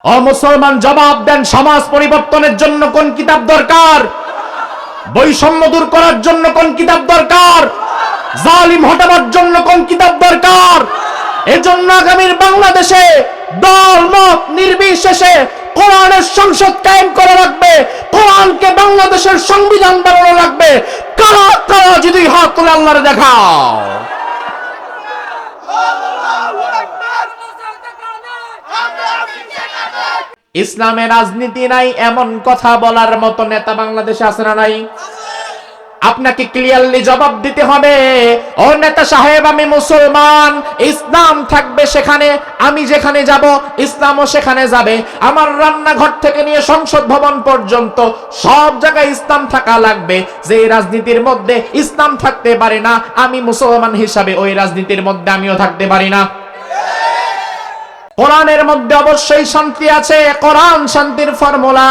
ও মুসলমান, জবাব দেন, সমাজ পরিবর্তনের জন্য কোন কিতাব দরকার? বৈষম্য দূর করার জন্য কোন কিতাব দরকার? জালিম হটাবার জন্য কোন কিতাব দরকার? এজন্য আগামীর বাংলাদেশে দল মত নির্বিশেষে কোরআনের সংসদ কায়েম করা লাগবে। কোরআনকে বাংলাদেশের সংবিধান বানানো লাগবে। কারা কারা যদি হাত তুলে আল্লাহরে দেখাও। ইসলামে রাজনীতি নাই এমন কথা বলার মতো নেতা বাংলাদেশে আছে না নাই? আপনাকে ক্লিয়ারলি জবাব দিতে হবে, ও নেতা সাহেব, আমি মুসলমান, ইসলাম থাকবে সেখানে, আমি যেখানে যাব ইসলামও সেখানে যাবে। আমার রান্নাঘর থেকে নিয়ে সংসদ ভবন পর্যন্ত সব জায়গায় ইসলাম থাকা লাগবে। যে রাজনীতির মধ্যে ইসলাম থাকতে পারে না, আমি মুসলমান হিসাবে ওই রাজনীতির মধ্যে আমিও থাকতে পারি না। কোরআনের মধ্যে অবশ্যই শান্তি আছে, কোরআন শান্তির ফর্মুলা।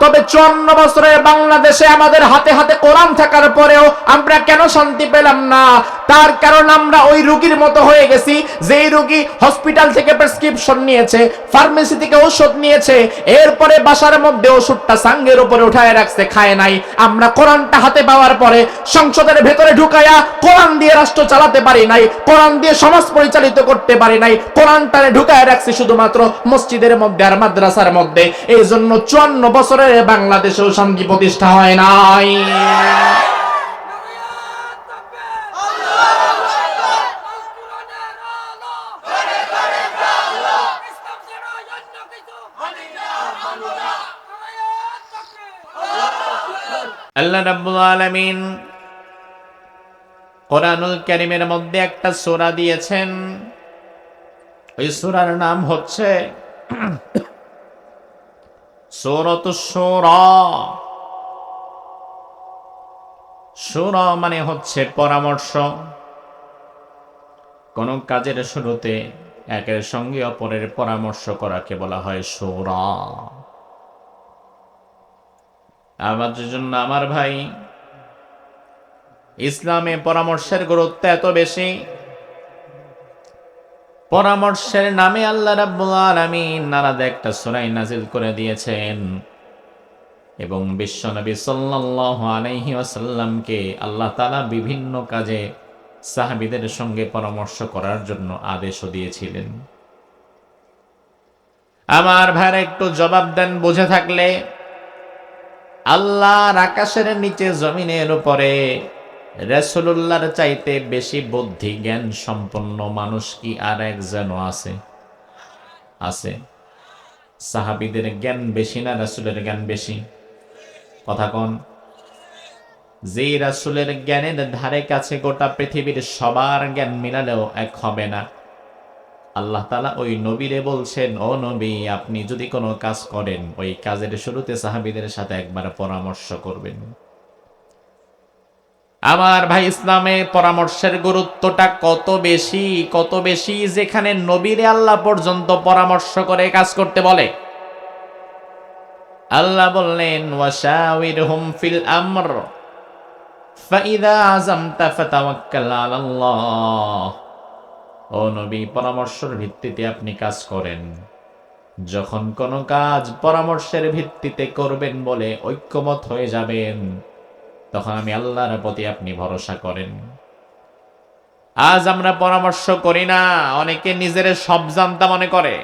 তবে 54 বছরের বাংলাদেশে আমাদের হাতে হাতে কোরআন থাকার পরেও আমরা কেন শান্তি পেলাম না? তার কারণ আমরা ওই রোগীর মতো হয়ে গেছি, যেই রোগী হসপিটাল থেকে প্রেসক্রিপশন নিয়েছে, ফার্মেসি থেকে ওষুধ নিয়েছে, এরপরে বাসার মধ্যে ওষুধটা সাঙ্গের উপরে উঠায় রাখছে, খায় নাই। আমরা কোরআনটা হাতে পাওয়ার পরে সংসদের ভেতরে ঢুকায়া কোরআন দিয়ে রাষ্ট্র চালাতে পারি নাই, কোরআন দিয়ে সমাজ পরিচালিত করতে পারি নাই। কোরআনটারে ঢুকায় রাখছি শুধুমাত্র মসজিদের মধ্যে আর মাদ্রাসার মধ্যে। এই জন্য 54 বছরের বাংলাদেশেও শান্তি প্রতিষ্ঠা হয় নাই। আল্লাহ রাব্বুল আলামিন কোরআনুল কারীমের মধ্যে একটা সূরা দিয়েছেন। ওই সূরার নাম হচ্ছে সূরাতুশ শূরা। শূরা মানে হচ্ছে পরামর্শ। কোন কাজের শুরুতে একের সঙ্গে অপরের পরামর্শ করাকে বলা হয় শূরা। আমাদের জন্য আমার ভাই, ইসলামে পরামর্শের গুরুত্ব এত বেশি। পরামর্শের নামে আল্লাহ রাব্বুল আলামিন আলাদা একটা সূরা নাযিল করে দিয়েছেন এবং বিশ্বনবী সাল্লাল্লাহু আলাইহি ওয়াসাল্লামকে আল্লাহ তাআলা বিভিন্ন কাজে সাহাবীদের সঙ্গে পরামর্শ করার জন্য আদেশও দিয়েছিলেন। আমার ভাইরা একটু জবাব দেন, বুঝে থাকলে। আল্লাহর আকাশের নিচে জমিনের উপরে রাসূলুল্লাহর চাইতে বেশি বুদ্ধি জ্ঞান সম্পন্ন মানুষ কি আর একজন আছে? আছে। সাহাবীদের জ্ঞান বেশি না রাসূলের জ্ঞান বেশি? কথা কোন? যে রাসূলের জ্ঞানের ধারে কাছে গোটা পৃথিবীর সবার জ্ঞান মিলালেও এক হবে না। আল্লাহ তাআলা ওই নবীরে বলছেন, ও নবী, আপনি যদি কোনো কাজ করেন ওই কাজের শুরুতে সাহাবীদের সাথে একবার পরামর্শ করবেন। আমার ভাই, ইসলামে পরামর্শের গুরুত্বটা কত বেশি, কত বেশি, যেখানে নবীরে আল্লাহ পর্যন্ত পরামর্শ করে কাজ করতে বলে। আল্লাহ বললেন, ওয়াশাওিরহুম ফিল আমর ফাইযা আযামতা ফাতাওয়াক্কাল আলাল্লাহ। ও নবী, পরামর্শের ভিত্তিতে আপনি কাজ করেন। যখন কোনো কাজ পরামর্শের ভিত্তিতে করবেন বলে ঐক্যমত হয়ে যাবেন, তখন আমি আল্লাহর প্রতি আপনি ভরসা করেন। আজ আমরা পরামর্শ করি না, অনেকে নিজের সব জানতা মনে করে।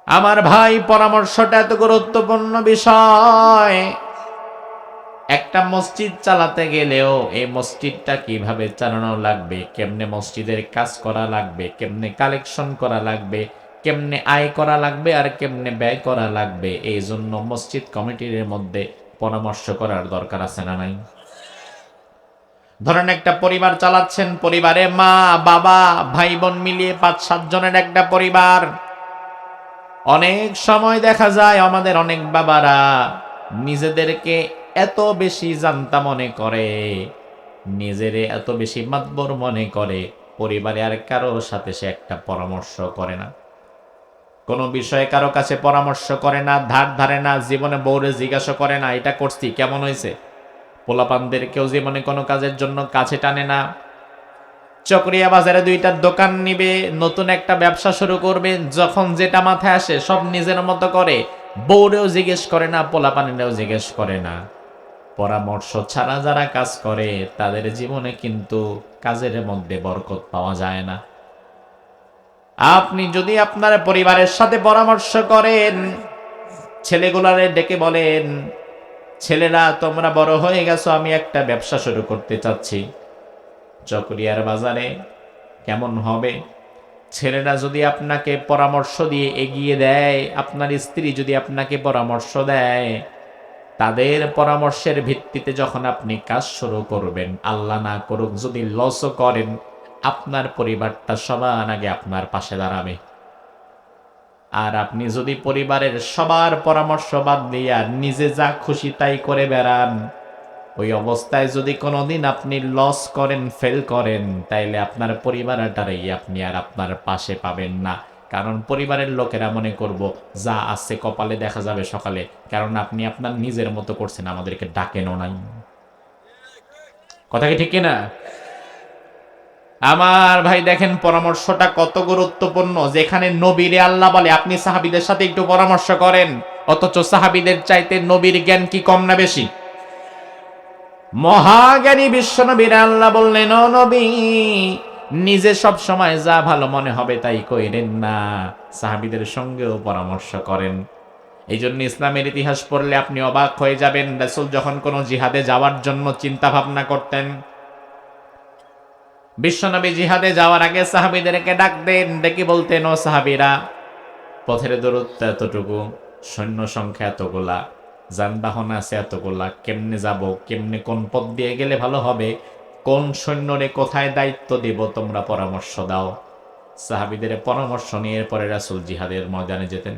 আমার ভাই, পরামর্শটা এত গুরুত্বপূর্ণ বিষয়। একটা মসজিদ চালাতে গেলেও এই মসজিদটা কিভাবে চালানো লাগবে, কেমনে মসজিদের কাজ করা লাগবে, কেমনে কালেকশন করা লাগবে, কেমনে আয় করা লাগবে আর কেমনে ব্যয় করা লাগবে, এই জন্য মসজিদ কমিটির মধ্যে পরামর্শ করার দরকার আছে না নাই? ধরেন একটা পরিবার চালাচ্ছেন, পরিবারে মা বাবা ভাই বোন মিলিয়ে 5-7 জনের একটা পরিবার। অনেক সময় দেখা যায় আমাদের অনেক বাবারা নিজেদেরকে এত বেশি জানতা মনে করে, নিজেরে এত বেশি মাতবর মনে করে, পরিবারে আর কারো সাথে সে একটা পরামর্শ করে না, কোনো বিষয়ে কারো কাছে পরামর্শ করে না, ধার ধারে না, জীবনে বউরে জিজ্ঞাসা করে না এটা করছি কেমন হয়েছে। পোলাপানদেরকেও জীবনে কোনো কাজের জন্য কাছে টানে না। চকরিয়া বাজারে দুইটা দোকান নিবে, নতুন একটা ব্যবসা শুরু করবে, যখন যেটা মাথায় আসে সব নিজের মতো করে, বউরেও জিজ্ঞেস করে না, পোলাপানিরাও জিজ্ঞেস করে না। পরামর্শ ছাড়া যারা কাজ করে তাদের জীবনে কিন্তু কাজের মধ্যে বরকত পাওয়া যায় না। আপনি যদি আপনার পরিবারের সাথে পরামর্শ করেন, ছেলেগুলারে ডেকে বলেন, ছেলেরা তোমরা বড় হয়ে গেছো, আমি একটা ব্যবসা শুরু করতে চাচ্ছি চকরিয়ার বাজারে, কেমন হবে? ছেলেরা যদি আপনাকে পরামর্শ দিয়ে এগিয়ে দেয়, আপনার স্ত্রী যদি আপনাকে পরামর্শ দেয়, তাদের পরামর্শের ভিত্তিতে যখন আপনি কাজ শুরু করবেন, আল্লাহ না করুক যদি লসও করেন, আপনার পরিবারটা সবার আগে আপনার পাশে দাঁড়াবে। আর আপনি যদি পরিবারের সবার পরামর্শ বাদ দিয়া নিজে যা খুশি তাই করে বেড়ান, ওই অবস্থায় যদি কোনোদিন আপনি লস করেন, ফেল করেন, তাইলে আপনার পরিবারটারই আপনি আর আপনার পাশে পাবেন না। কারণ পরিবারের লোকেরা মনে করব যা আছে কপালে দেখা যাবে সকালে, কারণ আপনি আপনার নিজের মতো করছেন, আমাদেরকে ডাকেনও নাই। কথা কি ঠিক কিনা? আমার ভাই দেখেন পরামর্শটা কত গুরুত্বপূর্ণ। যেখানে নবীরে আল্লাহ বলে আপনি সাহাবীদের সাথে একটু পরামর্শ করেন, অথচ সাহাবীদের চাইতে নবীর জ্ঞান কি কম না বেশি? মহাজ্ঞানী বিশ্বনবীর আল্লাহ বললেন, ও নবী, নিজে সব সময় যা ভালো মনে হবে তাই কইরেন না, সাহাবীদের সঙ্গেও পরামর্শ করেন। এই জন্য ইসলামের ইতিহাস পড়লে আপনি অবাক হয়ে যাবেন, রাসূল যখন কোনো জিহাদে যাওয়ার জন্য চিন্তা ভাবনা করতেন, বিশ্বনবী জিহাদে যাওয়ার আগে সাহাবীদেরকে ডাকতেন, ডেকে বলতেন, ও সাহাবীরা, পথের দূরত্ব এতটুকু, সৈন্য সংখ্যা এতগুলা, যানবাহন আছে এতগুলা, কেমনে যাব, কেমনে কোন পথ দিয়ে গেলে ভালো হবে, কোন সৈন্যরে কোথায় দায়িত্ব দিব, তোমরা পরামর্শ দাও। সাহাবীদের পরামর্শ নিয়ে পরে রাসূল জিহাদের ময়দানে যেতেন।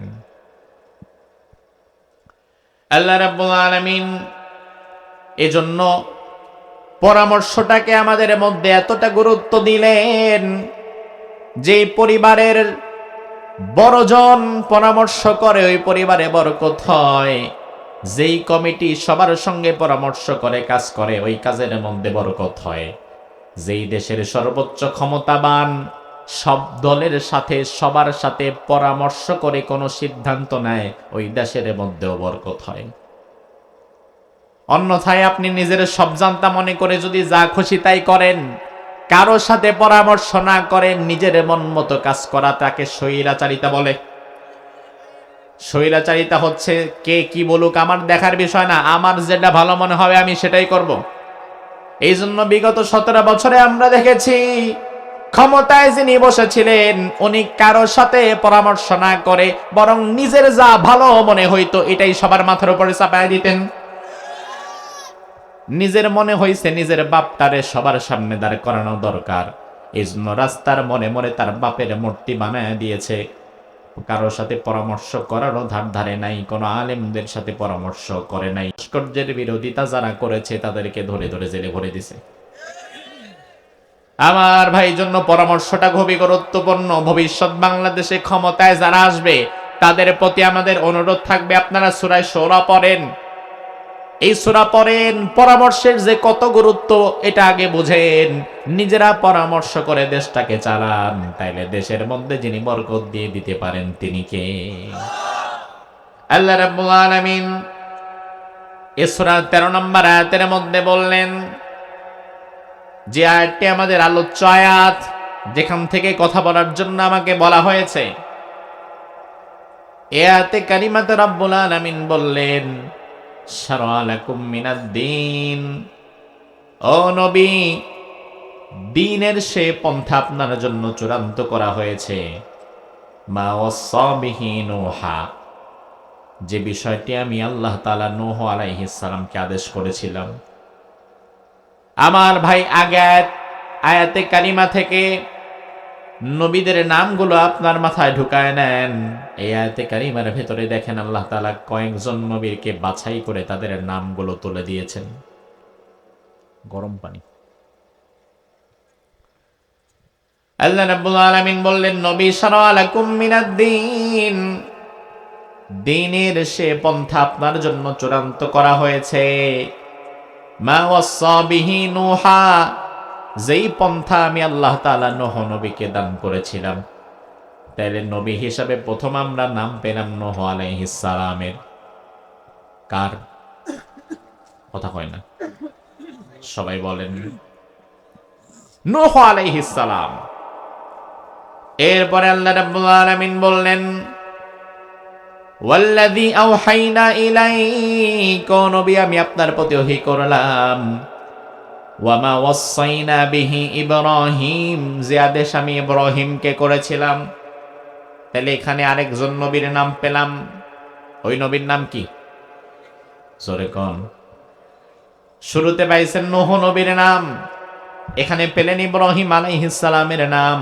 আল্লাহ রাব্বুল আলামিন এজন্য পরামর্শটাকে আমাদের মধ্যে এতটা গুরুত্ব দিলেন, যে পরিবারের বড়জন পরামর্শ করে ওই পরিবারে বরকত হয়, যেই কমিটি সবার সঙ্গে পরামর্শ করে কাজ করে ওই কাজের মধ্যে বরকত হয়, যেই দেশের সর্বোচ্চ ক্ষমতাবান সব দলের সাথে সবার সাথে পরামর্শ করে কোনো সিদ্ধান্ত নেয় ওই দেশের মধ্যেও বরকত হয়। অন্যথায় আপনি নিজের সব জানতা মনে করে যদি যা খুশি তাই করেন, কারো সাথে পরামর্শ না করেন, নিজের মন মতো কাজ করা, তাকে স্বৈরাচারিতা বলে। স্বৈরাচারিতা হচ্ছে কে কি বলুক আমার দেখার বিষয় না, আমার যেটা ভালো মনে হবে আমি সেটাই করব। এই জন্য বিগত 17 বছরে আমরা দেখেছি ক্ষমতায় যিনি বসেছিলেন উনি কারো সাথে পরামর্শ না করে বরং নিজের যা ভালো মনে হইতো এটাই সবার মাথার উপরে চাপায় দিতেন। নিজের মনে হইছে নিজের বাপটারে সবার সামনে দাঁড় করানো দরকার, এই জন্য রাস্তার মনে মনে তার বাপের মূর্তি বানায় দিয়েছে। কারোর সাথে পরামর্শ করারও ধার ধারে নাই, কোনো আলেমদের সাথে পরামর্শ করে নাই। ভাস্কর্যের বিরোধিতা যারা করেছে তাদেরকে ধরে ধরে জেলে ভরে দিছে। আমার ভাই জন্য পরামর্শটা খুবই গুরুত্বপূর্ণ। ভবিষ্যৎ বাংলাদেশে ক্ষমতায় যারা আসবে তাদের প্রতি আমাদের অনুরোধ থাকবে, আপনারা সূরা শূরা পড়েন, এই সূরা পড়েন, পরামর্শের যে কত গুরুত্ব এটা আগে বুঝেন, নিজেরা পরামর্শ করে দেশটাকে চালান, তাইলে দেশের মধ্যে যিনি বরকত দিয়ে দিতে পারেন তিনি কে? আল্লাহ রাব্বুল আলামিন এই সূরার 13 নম্বর আয়াতের মধ্যে বললেন, যে আয়াতটি আমাদের আলোচ্য আয়াত, যেখান থেকে কথা বলার জন্য আমাকে বলা হয়েছে, এই আয়াতে কারিমাতে রাব্বুল আলামিন বললেন, শারআ লাকুম মিনাদ-দীন, ও নবী, দ্বীনের সে পন্থা আপনার জন্য চূড়ান্ত করা হয়েছে, মা ওয়াসা বিহি নূহা, যে বিষয়টি আমি আল্লাহ তাআলা নূহ আলাইহিস সালামকে আদেশ করেছিলাম। আমার ভাই আগে আয়াতে কারিমা থেকে নবীদের নামগুলো আপনার মাথায় ঢুকায় নেন। এই আয়াতে কারিমার ভেতরে দেখেন আল্লাহ তাআলা কয়েকজন নবীকে বাছাই করে তাদের নামগুলো তুলে দিয়েছেন। গরম পানি। আল্লাহ রাব্বুল আলামিন বললেন, নবী শারআ লাকুম মিনাদ-দীন, দ্বীনের সে পন্থা আপনার জন্য চূড়ান্ত করা হয়েছে, মা ওয়াসা বিহি নূহা, যেই পন্থা আমি আল্লাহ তাআলা নূহ নবীকে দান করেছিলাম, তাইলে নবী হিসাবে প্রথম আমরা নাম পেলাম নূহ আলাইহিস সালামের। কার কথা কয় না? সবাই বলেন নূহ আলাইহিস সালাম। এরপরে আল্লাহ রাব্বুল আলামিন বললেন, ওয়াল্লাযী আওহাইনা ইলাইকা, নবী আমি আপনার প্রতি ওহী করলাম, ওয়ামা ওয়াসাইনা বিহি ইব্রাহিম, যে আদেশ আমি ইব্রাহিমকে করেছিলাম। তাহলে এখানে আরেকজন নবীর নাম পেলাম, ওই নবীর নাম কি? জোরে কোন। শুরুতে পাইছেন নূহ নবীর নাম, এখানে পেলেন ইব্রাহিম আলাইহিস সালামের নাম।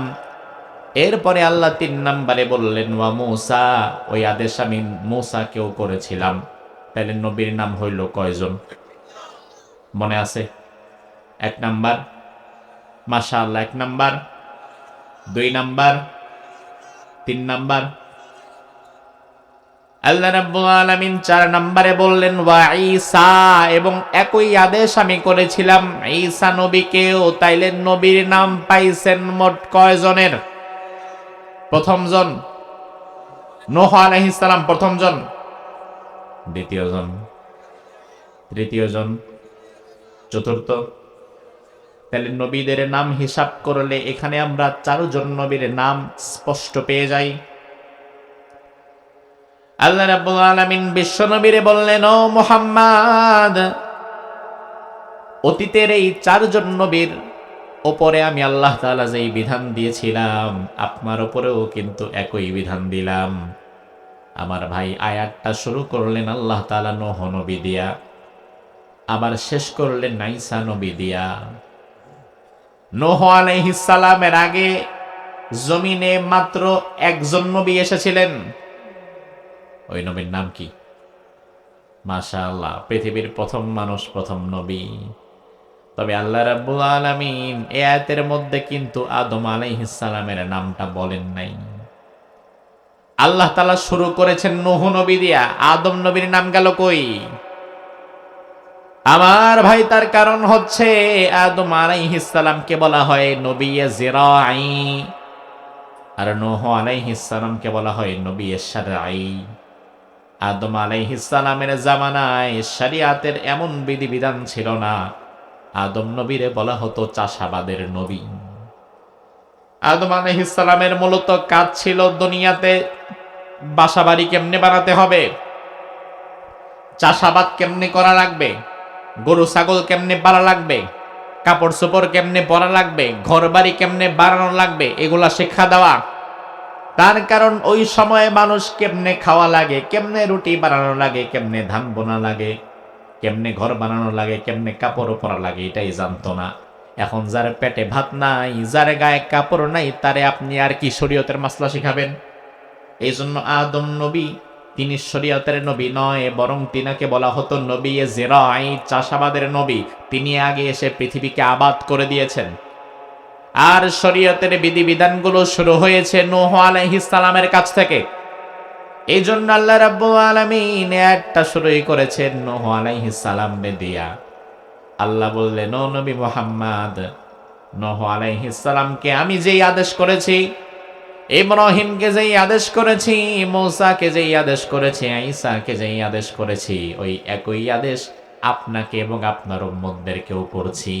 এরপরে আল্লাহ 3 নম্বরে বললেন ওয়া মূসা, ওই আদেশ আমি মূসাকেও করেছিলাম। তাহলে নবীর নাম হইল কয়জন? মনে আছে? 1 নাম্বার, মাশাআল্লাহ 1 নাম্বার, 2 নাম্বার, 3 নাম্বার। আল্লাহ রাব্বুল আলামিন 4 নম্বরে বললেন ওয়া ঈসা, এবং একই আদেশ আমি করেছিলাম ঈসা নবীকেও। তাইলে নবীর নাম পাইছেন মোট কয়জনের? প্রথম জন নূহ আলাইহিস সালাম, প্রথম জন, দ্বিতীয় জন, তৃতীয় জন, চতুর্থ। তাহলে নবীদের নাম হিসাব করলে এখানে আমরা 4 জন নবীর নাম স্পষ্ট পেয়ে যাই। আল্লাহ রাব্বুল আলামিন বিশ্ব নবীরে বললেন, ও মুহাম্মদ, অতীতের এই 4 জন নবীর ওপরে আমি আল্লাহ তাআলা যেই বিধান দিয়েছিলাম, আপনার উপরেও কিন্তু একই বিধান দিলাম। আমার ভাই আয়াতটা শুরু করলেন আল্লাহ তাআলা নূহ নবী দিয়া, আবার শেষ করলেন ঈসা নবী দিয়া। নূহ আলাইহিস সালামের আগে জমিনে মাত্র একজন নবী এসেছিলেন, ওই নবীর নাম কি? মাশাআল্লাহ, পৃথিবীর প্রথম মানুষ, প্রথম নবী। তবে আল্লাহ রাব্বুল আলামিন এই আয়াতের মধ্যে কিন্তু আদম আলাইহিস সালামের নামটা বলেন নাই। আল্লাহ তাআলা শুরু করেছেন নূহ নবী দিয়া, আদম নবীর নাম গেল কই? আমার ভাই তার কারণ হচ্ছে আদম আলাইহিস সালামকে বলা হয় নবী জিরাই, আর নূহ আলাইহিস সালামকে বলা হয় নবী শারঈ। আদম আলাইহিস সালামের জামানায় শরিয়াতের এমন বিধিবিধান ছিল না, আদম নবীরে বলা হতো চাষাবাদের নবী। আদম আলাইহিস সালামের মূলত কাজ ছিল দুনিয়াতে বাসাবাড়ি কেমনে বানাতে হবে, চাষাবাদ কেমনে করা লাগবে, গরু ছাগল কেমনে পালা লাগবে, কাপড় চোপড় কেমনে পরা লাগবে, ঘর বাড়ি কেমনে বানানো লাগবে, এগুলা শিক্ষা দেওয়া। তার কারণ ওই সময়ে মানুষ কেমনে খাওয়া লাগে, কেমনে রুটি বানানো লাগে, কেমনে ধান বোনা লাগে, কেমনে ঘর বানানো লাগে, কেমনে কাপড় পরা লাগে, এটাই জানতো না। এখন যার পেটে ভাত নাই, যার গায়ে কাপড় নাই, তারে আপনি আর কি শরীয়তের মাসলা শিখাবেন? এই জন্য আদম নবী তিনি শরীয়তের নবী নয়, বরং তিনাকে বলা হতো নবী জিরাই, চাষাবাদের নবী। তিনি আগে এসে পৃথিবীকে আবাদ করে দিয়েছেন। আর শরীয়তের বিধিবিধানগুলো শুরু হয়েছে নূহ আলাইহিস সালামের কাছ থেকে। এই জন্য আল্লাহ রাব্বুল আলামিন একটা শুরুই করেছেন নূহ আলাইহিস সালামকে দিয়া। আল্লাহ বললেন, ও নবী মুহাম্মদ, নূহ আলাইহিস সালামকে আমি যেই আদেশ করেছি, ইব্রাহিমকে যেই আদেশ করেছি, মূসাকে যেই আদেশ করেছি, ঈসাকে যেই আদেশ করেছি, ওই একই আদেশ আপনাকে এবং আপনার উম্মতদেরকেও করছি।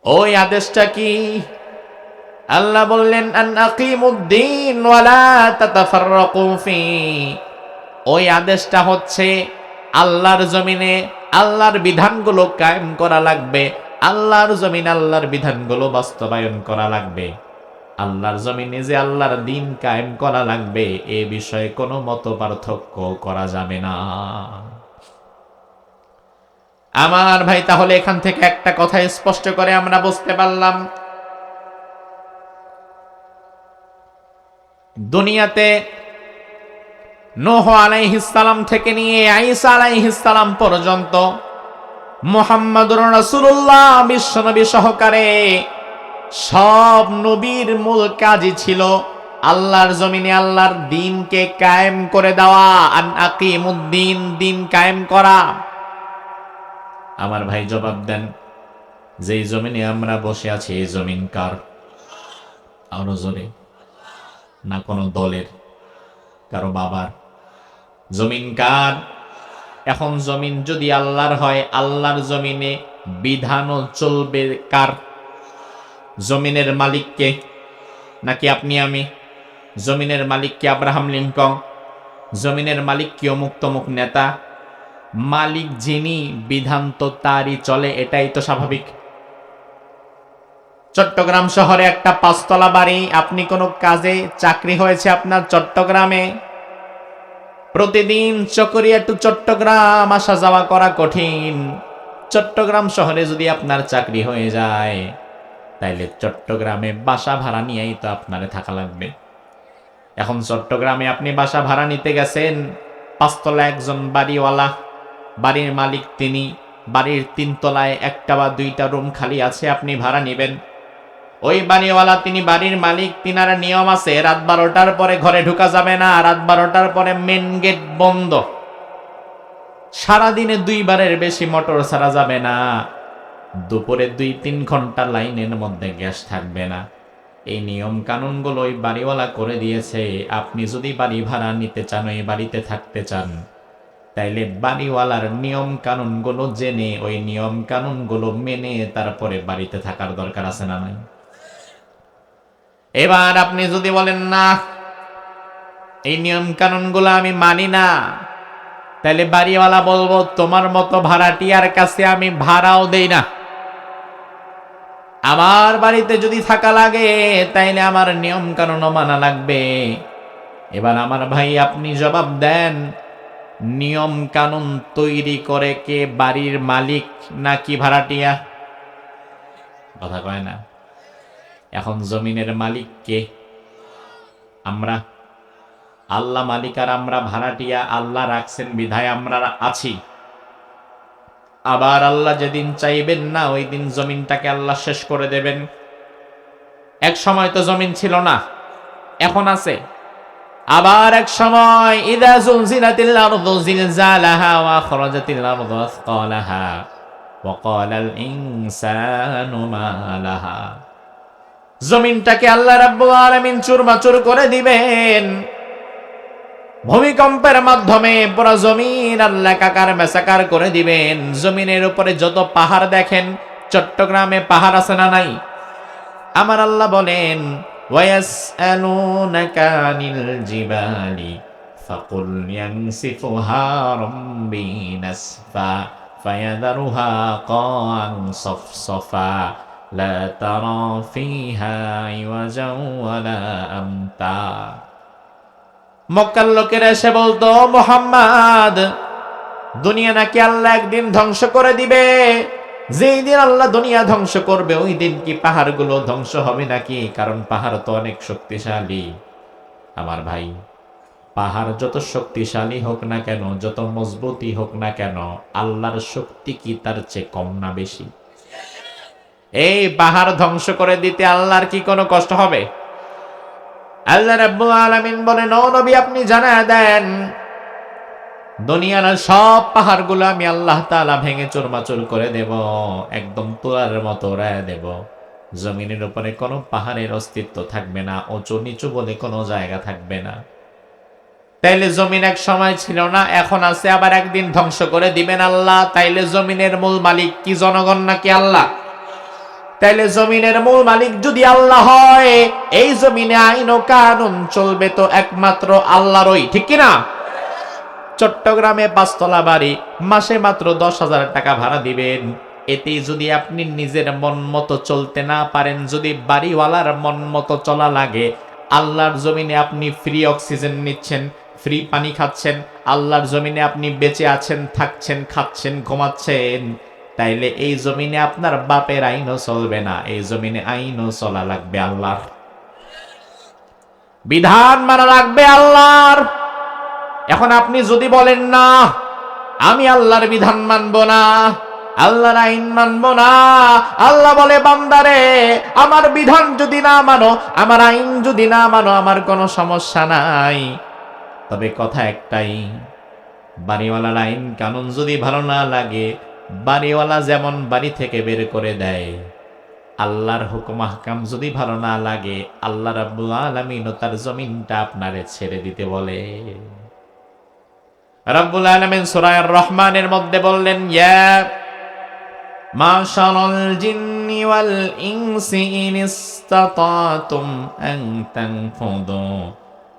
ওই আদেশটা কি? আল্লাহ বললেন, আন আকিমুদ্দিন ওয়া লা তাতাফাররাকু ফি। ওই আদেশটা হচ্ছে আল্লাহর জমিনে আল্লাহর বিধানগুলো কায়েম করা লাগবে, আল্লাহর জমিনে আল্লাহর বিধানগুলো বাস্তবায়ন করা লাগবে। আল্লাহর জমিনে যে আল্লাহর দ্বীন কায়েম করা লাগবে, এ বিষয়ে কোনো মত পার্থক্য করা যাবে না। আমার ভাই, তাহলে এখান থেকে একটা কথা স্পষ্ট করে আমরা বুঝতে পারলাম, দুনিয়াতে নূহ আলাইহিস সালাম থেকে নিয়ে ঈসা আলাইহিস সালাম পর্যন্ত মুহাম্মদুর রাসূলুল্লাহ বিশ্বনবী সহকারে সব নবীর মূল কাজই ছিল আল্লাহর জমিনে আল্লাহর দ্বীনকে কায়েম করে দেওয়া, আন আকিমুদ্দিন, দ্বীন কায়েম করা। আমার ভাই জবাব দেন, যেই জমিনে আমরা বসে আছি এই জমিন কার? আরো জোরে। না কোনো দলের, কারো বাবার? জমিন কার? এখন জমিন যদি আল্লাহর হয়, আল্লাহর জমিনে বিধানও চলবে কার? জমিনের মালিক কে? নাকি আপনি আমি? জমিনের মালিক কি আব্রাহাম লিঙ্কন? জমিনের মালিক কি অমুক তমুক নেতা? মালিক যিনি, বিধান তো তারই চলে, এটাই তো স্বাভাবিক। চট্টগ্রাম শহরে একটা 5 তলা বাড়ি, আপনি কোনো কাজে চাকরি হয়েছে আপনার চট্টগ্রামে, প্রতিদিন চকরিয়া টু চট্টগ্রাম আসা যাওয়া করা কঠিন। চট্টগ্রাম শহরে যদি আপনার চাকরি হয়ে যায়, তাইলে চট্টগ্রামে বাসা ভাড়া নিয়েই তো আপনারে থাকা লাগবে। এখন চট্টগ্রামে আপনি বাসা ভাড়া নিতে গেছেন, 5 তলা একজন বাড়িওয়ালা, বাড়ির মালিক তিনি, বাড়ির 3 তলায় একটা বা 2টা রুম খালি আছে, আপনি ভাড়া নেবেন। ওই বাড়িওয়ালা তিনি বাড়ির মালিক, তিনার নিয়ম আছে, রাত 12টার পরে ঘরে ঢোকা যাবে না, রাত 12টার পরে মেন গেট বন্ধ, সারাদিনে 2বারের বেশি মোটর ছাড়া যাবে না, দুপুরে 2-3 ঘন্টা লাইনের মধ্যে গ্যাস থাকবে না। এই নিয়ম কানুনগুলো ওই বাড়িওয়ালা করে দিয়েছে। আপনি যদি বাড়ি ভাড়া নিতে চান, ওই বাড়িতে থাকতে চান, তাইলে বাড়িওয়ালার নিয়ম কানুনগুলো জেনে, ওই নিয়ম কানুনগুলো মেনে তারপরে বাড়িতে থাকার দরকার আছে না নাই? এবার আপনি যদি বলেন না, এই নিয়ম কানুনগুলো আমি মানি না, তাইলে বাড়িওয়ালা বলবো, তোমার মতো ভাড়াটিয়ার কাছে আমি ভাড়াও দেই না। আমার বাড়িতে যদি থাকা লাগে, তাইলে আমার নিয়ম কানুনও মানা লাগবে। এবার আমার ভাই আপনি জবাব দেন, নিয়ম কানুন তৈরি করে কে? বাড়ির মালিক নাকি ভাড়াটিয়া? কথা কয় না। এখন জমিনের মালিক কে? আমরা। আল্লাহ মালিক আর আমরা ভাড়াটিয়া। আল্লাহ রাখছেন বিধায় আমরা আছি। আবার আল্লাহ যেদিন চাইবেন না, ওই দিন জমিনটাকে আল্লাহ শেষ করে দেবেন। এক সময় তো জমিন ছিল না, এখন আছে। আবার এক সময়, ইযা যুলজিলাতিল আরদু জিলজালাহা ওয়া আখরাজাতিল আরদু আসকালাহা ওয়া ক্বালাল ইনসানু মা লাহা, জমিনটাকে আল্লাহ রাব্বুল আলামিন চুরমাচুর করে দিবেন। ভূমিকম্পের মাধ্যমে পুরো জমিন আল্লাহ একাকার মেসাকার করে দিবেন। জমিনের উপরে যত পাহাড় দেখেন, চট্টগ্রামে পাহাড় আছে না নাই? আমার আল্লাহ বলেন, ওয়ায়াসআলুনাকা আনিল জিবালি ফাকুল ইয়ানসিফুহা রাব্বি নাসফা ফায়াযারুহা কাআন সফসফা লা তারা ফিহা ইওয়াজাও ওয়ালা আমতা। মক্কার লোকেরা এসে বলতো, মুহাম্মদ, দুনিয়া নাকি আল্লাহ একদিন ধ্বংস করে দিবে। যেই দিন আল্লাহ দুনিয়া ধ্বংস করবে, ওই দিন কি পাহাড়গুলো ধ্বংস হবে নাকি? কারণ পাহাড় তো অনেক শক্তিশালী। আমার ভাই, পাহাড় যত শক্তিশালী হোক না কেন, যত মজবুতি হোক না কেন, আল্লাহর শক্তি কি তার চেয়ে কম না বেশি? এই পাহাড় ধ্বংস করে দিতে আল্লাহর কি কোনো কষ্ট হবে? আল্লাহ রাব্বুল আলামিন বলেন, ও নবী, আপনি জানায়া দেন, দুনিয়ার সব পাহাড়গুলো আমি আল্লাহ তাআলা ভেঙে চুরমাচুর করে দেব, একদম তুলার মতো উড়ায় দেব। জমিনের উপরে কোনো পাহাড়ের অস্তিত্ব থাকবে না, উঁচু নিচু বলে কোনো জায়গা থাকবে না। তাইলে জমিন এক সময় ছিল না, এখন আছে, আবার একদিন ধ্বংস করে দিবেন আল্লাহ। তাইলে জমিনের মূল মালিক কি জনগণ নাকি আল্লাহ? তাইলে জমিনের মূল মালিক যদি আল্লাহ হয়, এই জমিনে আইন ও কানুন চলবে তো একমাত্র আল্লাহরই, ঠিক কিনা? চট্টগ্রামে 5 তলা বাড়ি, মাসে মাত্র 10,000 টাকা ভাড়া দিবেন। এতে যদি আপনি নিজের মন মতো চলতে না পারেন, যদি বাড়িওয়ালার মন মতো চলা লাগে, আল্লাহর জমিনে আপনি ফ্রি অক্সিজেন নিচ্ছেন, ফ্রি পানি খাচ্ছেন, আল্লাহর জমিনে আপনি বেঁচে আছেন, থাকছেন, খাচ্ছেন, ঘুমাচ্ছেন, তাইলে এই জমিনে আপনার বাপের আইনও চলবে না, এই জমিনে আইনও চলা লাগবে আল্লাহর। বিধান মানা লাগবে আল্লাহর। এখন আপনি যদি বলেন না, আমি আল্লাহর বিধান মানব না, আল্লাহর আইন মানব না, আল্লাহ বলে, বান্দারে, আমার বিধান যদি না মানো, আমার আইন যদি না মানো, আমার কোনো সমস্যা নাই, তবে কথা একটাই, বাড়িওয়ালার আইন কানুন যদি ভালো না লাগে, বাড়িওয়ালা যেমন বাড়ি থেকে বের করে দেয়, আল্লাহর হুকুম আহকাম যদি ভালো না লাগে, আল্লাহ রাব্বুল আলামিন তার জমিনটা আপনারে ছেড়ে দিতে বলে। রাব্বুল আলামিন সূরা আর-রহমানের মধ্যে বললেন, ইয়া মাশারাল জিন্নি ওয়াল ইনসি ইন ইসতাতাতুম আন তানফুদু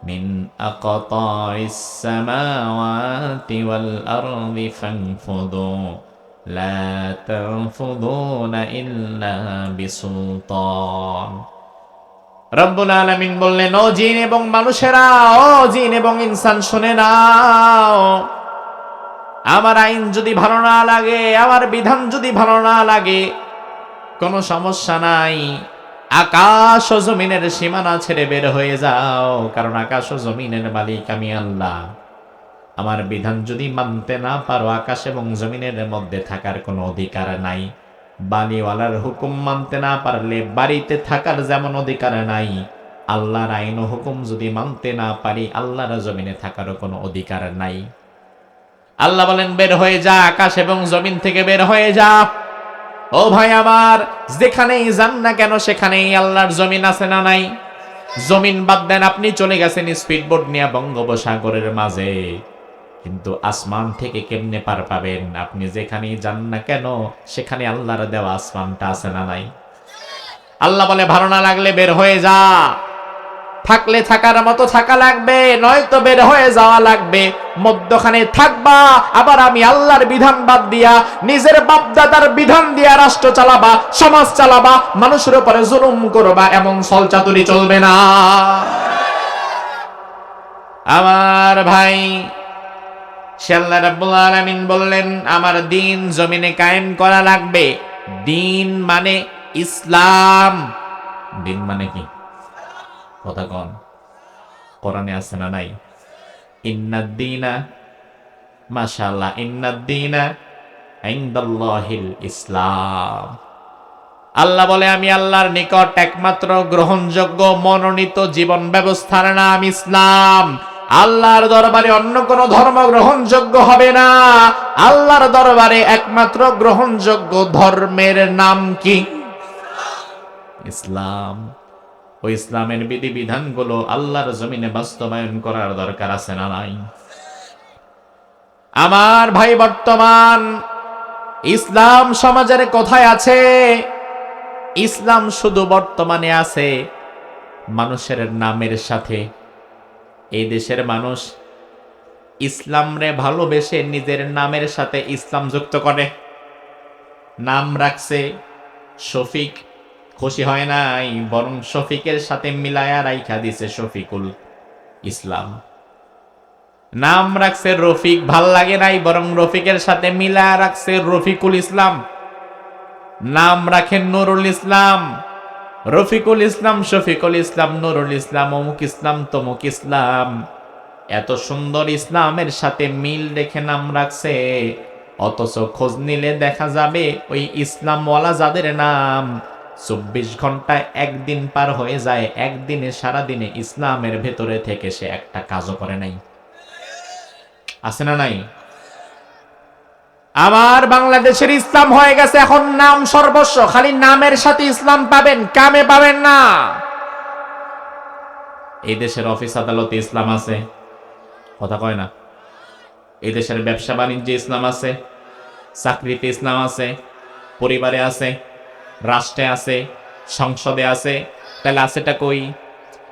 মিন আকতারিস সামাওয়াতি ওয়াল আরদি ফানফুদু লা তানফুদুনা ইল্লা বিসুলতান। রব্বুল আলামিন বললেন, ও জিন এবং মানুষেরা, ও জিন এবং ইনসান, শুনে নাও, আমার আইন যদি ভালো না লাগে, আমার বিধান যদি ভালো না লাগে, কোনো সমস্যা নাই, আকাশ ও জমিনের সীমানা ছেড়ে বের হয়ে যাও, কারণ আকাশ ও জমিনের মালিক আমি আল্লাহ। আমার বিধান যদি মানতে না পারো, আকাশ এবং জমিনের মধ্যে থাকার কোনো অধিকার নাই। বাড়িওয়ালার হুকুম মানতে না পারলে বাড়িতে থাকার যেমন অধিকার নাই, আল্লাহর আইন ও হুকুম যদি মানতে না পারি, আল্লাহর জমিনে থাকারও কোনো অধিকার নাই। আল্লাহ বলেন, বের হয়ে যা, আকাশ এবং জমিন থেকে বের হয়ে যা। ও ভাই আমার, যেখানেই যান না কেন সেখানেই আল্লাহর জমিন আছে না নাই? জমিন বাদ দেন, আপনি চলে গেছেন স্পিডবোট নিয়ে বঙ্গোপসাগরের মাঝে, কিন্তু আসমান থেকে কেমনে পার পাবেন? আপনি যেখানেই যান না কেন সেখানে আল্লাহর দেওয়া আসমানটা আছে না নাই? আল্লাহ বলে, ভালো না লাগলে বের হয়ে যা। থাকলে থাকার মতো থাকা লাগবে, নয়তো বের হয়ে যাওয়া লাগবে। মধ্যখানে থাকবা, আবার আমি আল্লাহর বিধান বাদ দিয়া নিজের বাপদাদার বিধান দিয়া রাষ্ট্র চালাবা, সমাজ চালাবা, মানুষের উপরে জুলুম করবা, এমন ছলচাতুরি চলবে না। আমার ভাই, আল্লাহ রাব্বুল আলামিন বললেন, আমার দিন জমিনে কায়েম করা লাগবে। দিন মানে ইসলাম। দিন মানে কি? কথা কন, কোরআনে আছে না নাই? ইন্নাদ-দীনা, মাশাআল্লাহ, ইন্নাদ-দীনা ইনদাল্লাহিল ইসলাম। আল্লাহ বলে, আমি আল্লাহর নিকট একমাত্র গ্রহণযোগ্য মনোনীত জীবন ব্যবস্থার নাম ইসলাম। আল্লাহর দরবারে অন্য কোন ধর্ম গ্রহণযোগ্য হবে না। আল্লাহর দরবারে একমাত্র গ্রহণযোগ্য ধর্মের নাম কি? ইসলাম। ওই ইসলামের বিধিবিধানগুলো আল্লাহর জমিনে বাস্তবায়ন করার দরকার আছে না নাই? আমার ভাই, বর্তমান ইসলাম সমাজের কোথায় আছে? ইসলাম শুধু বর্তমানে আছে মানুষের নামের সাথে। এই দেশের মানুষ ইসলামরে ভালোবেসে নিজের নামের সাথে ইসলাম যুক্ত করে, নাম রাখছে শফিক। খুশি হয় নাই, বরং শফিকের সাথে মিলায়া রাইখা দিছে শফিকুল ইসলাম। নাম রাখছে রফিক, ভাল লাগে নাই, বরং রফিকের সাথে মিলায়া রাখছে রফিকুল ইসলাম। নাম রাখেন নুরুল ইসলাম, রফিকুল ইসলাম, শফিকুল ইসলাম, নুরুল ইসলাম, অমুক ইসলাম, তমুক ইসলাম। এত সুন্দর ইসলামের সাথে মিল রেখে নাম রাখছে, অথচ খোঁজ নিলে দেখা যাবে ওই ইসলামওয়ালা যাদের নাম 24 ঘন্টায় একদিন পার হয়ে যায়, একদিনে সারাদিনে ইসলামের ভেতরে থেকে সে একটা কাজও করে নাই। আছে না নাই? আমার বাংলাদেশের ইসলাম হয়ে গেছে এখন নাম সর্বস্ব, খালি নামের সাথে ইসলাম পাবেন, কামে পাবেন না। এই দেশের অফিস আদালতে ইসলাম আছে, কথা কয় না। এই দেশের ব্যবসা বাণিজ্যে ইসলাম আছে, চাকরিতে ইসলাম আছে, পরিবারে আছে, রাষ্ট্রে আছে, সংসদে আছে। তাহলে আছেটা কই?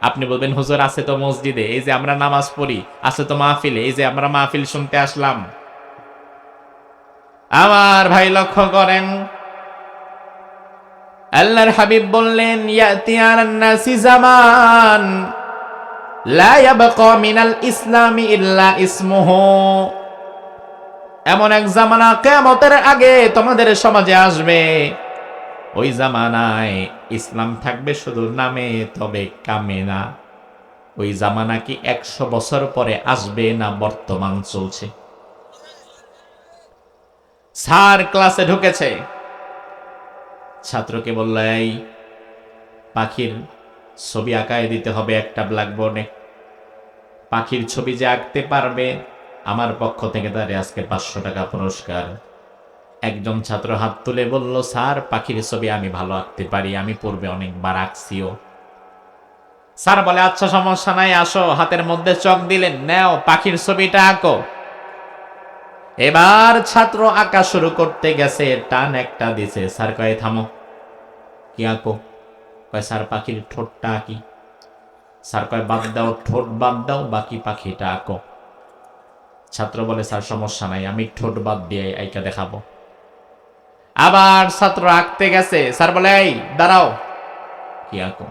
আপনি বলবেন, হুজুর আছে তো মসজিদে, এই যে আমরা নামাজ পড়ি, আছে তো মাহফিলে, এই যে আমরা মাহফিল শুনতে আসলাম। আমার ভাই লক্ষ্য করেন, আল্লাহর হাবিব বললেন, ইয়াতি আলান নাসি জামান লা ইয়াবকা মিনাল ইসলামি ইল্লা ইসমুহু। এমন এক জামানা কিয়ামতের আগে তোমাদের সমাজে আসবে, ওই জামানায় ইসলাম থাকবে শুধু নামে, তবে কামে না। ওই জামানা কি 100 বছর পরে আসবে, না বর্তমান চলছে? স্যার ক্লাসে ঢুকেছে, ছাত্রকে বলল, এই পাখির ছবি আঁকায় দিতে হবে একটা ব্ল্যাকবোর্ডে। পাখির ছবি যে আঁকতে পারবে, আমার পক্ষ থেকে তারে আজকে 500 টাকা পুরস্কার। একজন ছাত্র হাত তুলে বলল, স্যার পাখির ছবি আমি ভালো আঁকতে পারি, আমি পূর্বে অনেকবার আঁকছিও। স্যার বলে, আচ্ছা সমস্যা নাই, আসো। হাতের মধ্যে চক দিলেন, নাও পাখির ছবিটা আঁকো। এবার ছাত্র আঁকা শুরু করতে গেছে, টান একটা দিছে। স্যার কয়, থামো। কি আঁকো? কয়, স্যার পাখির ঠোঁটটা আঁকি। স্যার কয়, বাদ দাও, ঠোঁট বাদ দাও, বাকি পাখিটা আঁকো। ছাত্র বলে, স্যার সমস্যা নাই, আমি ঠোঁট বাদ দিয়ে আইকা দেখাবো। আবার ছাত্র আঁকতে গেছে। স্যার বলে, এই দাঁড়াও। কি আঁকো?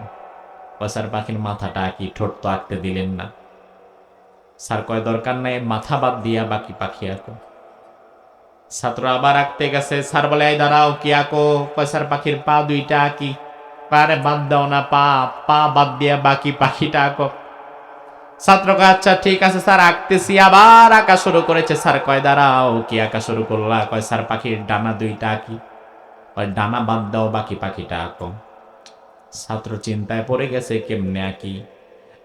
কয়, স্যার পাখির মাথাটা আঁকি, ঠোঁট তো আঁকতে দিলেন না। স্যার কয়, দরকার নাই, মাথা বাদ দিয়া বাকি পাখি আঁকো। ছাত্র আবার আঁকতে গেছে। স্যার বলে, এই দাঁড়াও। কি আঁকো? কয়, স্যার পাখির পা দুইটা আঁকি। আরে বাদ দাও না, পা বাদ দিয়া বাকি পাখিটা আঁকো। ছাত্র কয়, আচ্ছা ঠিক আছে স্যার, আঁকতেছি। আবার আঁকা শুরু করেছে। স্যার কয়, দাঁড়াও। কি আঁকা শুরু করলা? কয়, স্যার পাখির ডানা দুইটা আঁকি। কয়, ডানা বাদ দাও, বাকি পাখিটা আঁকো। ছাত্র চিন্তায় পড়ে গেছে, কেমনে আঁকি।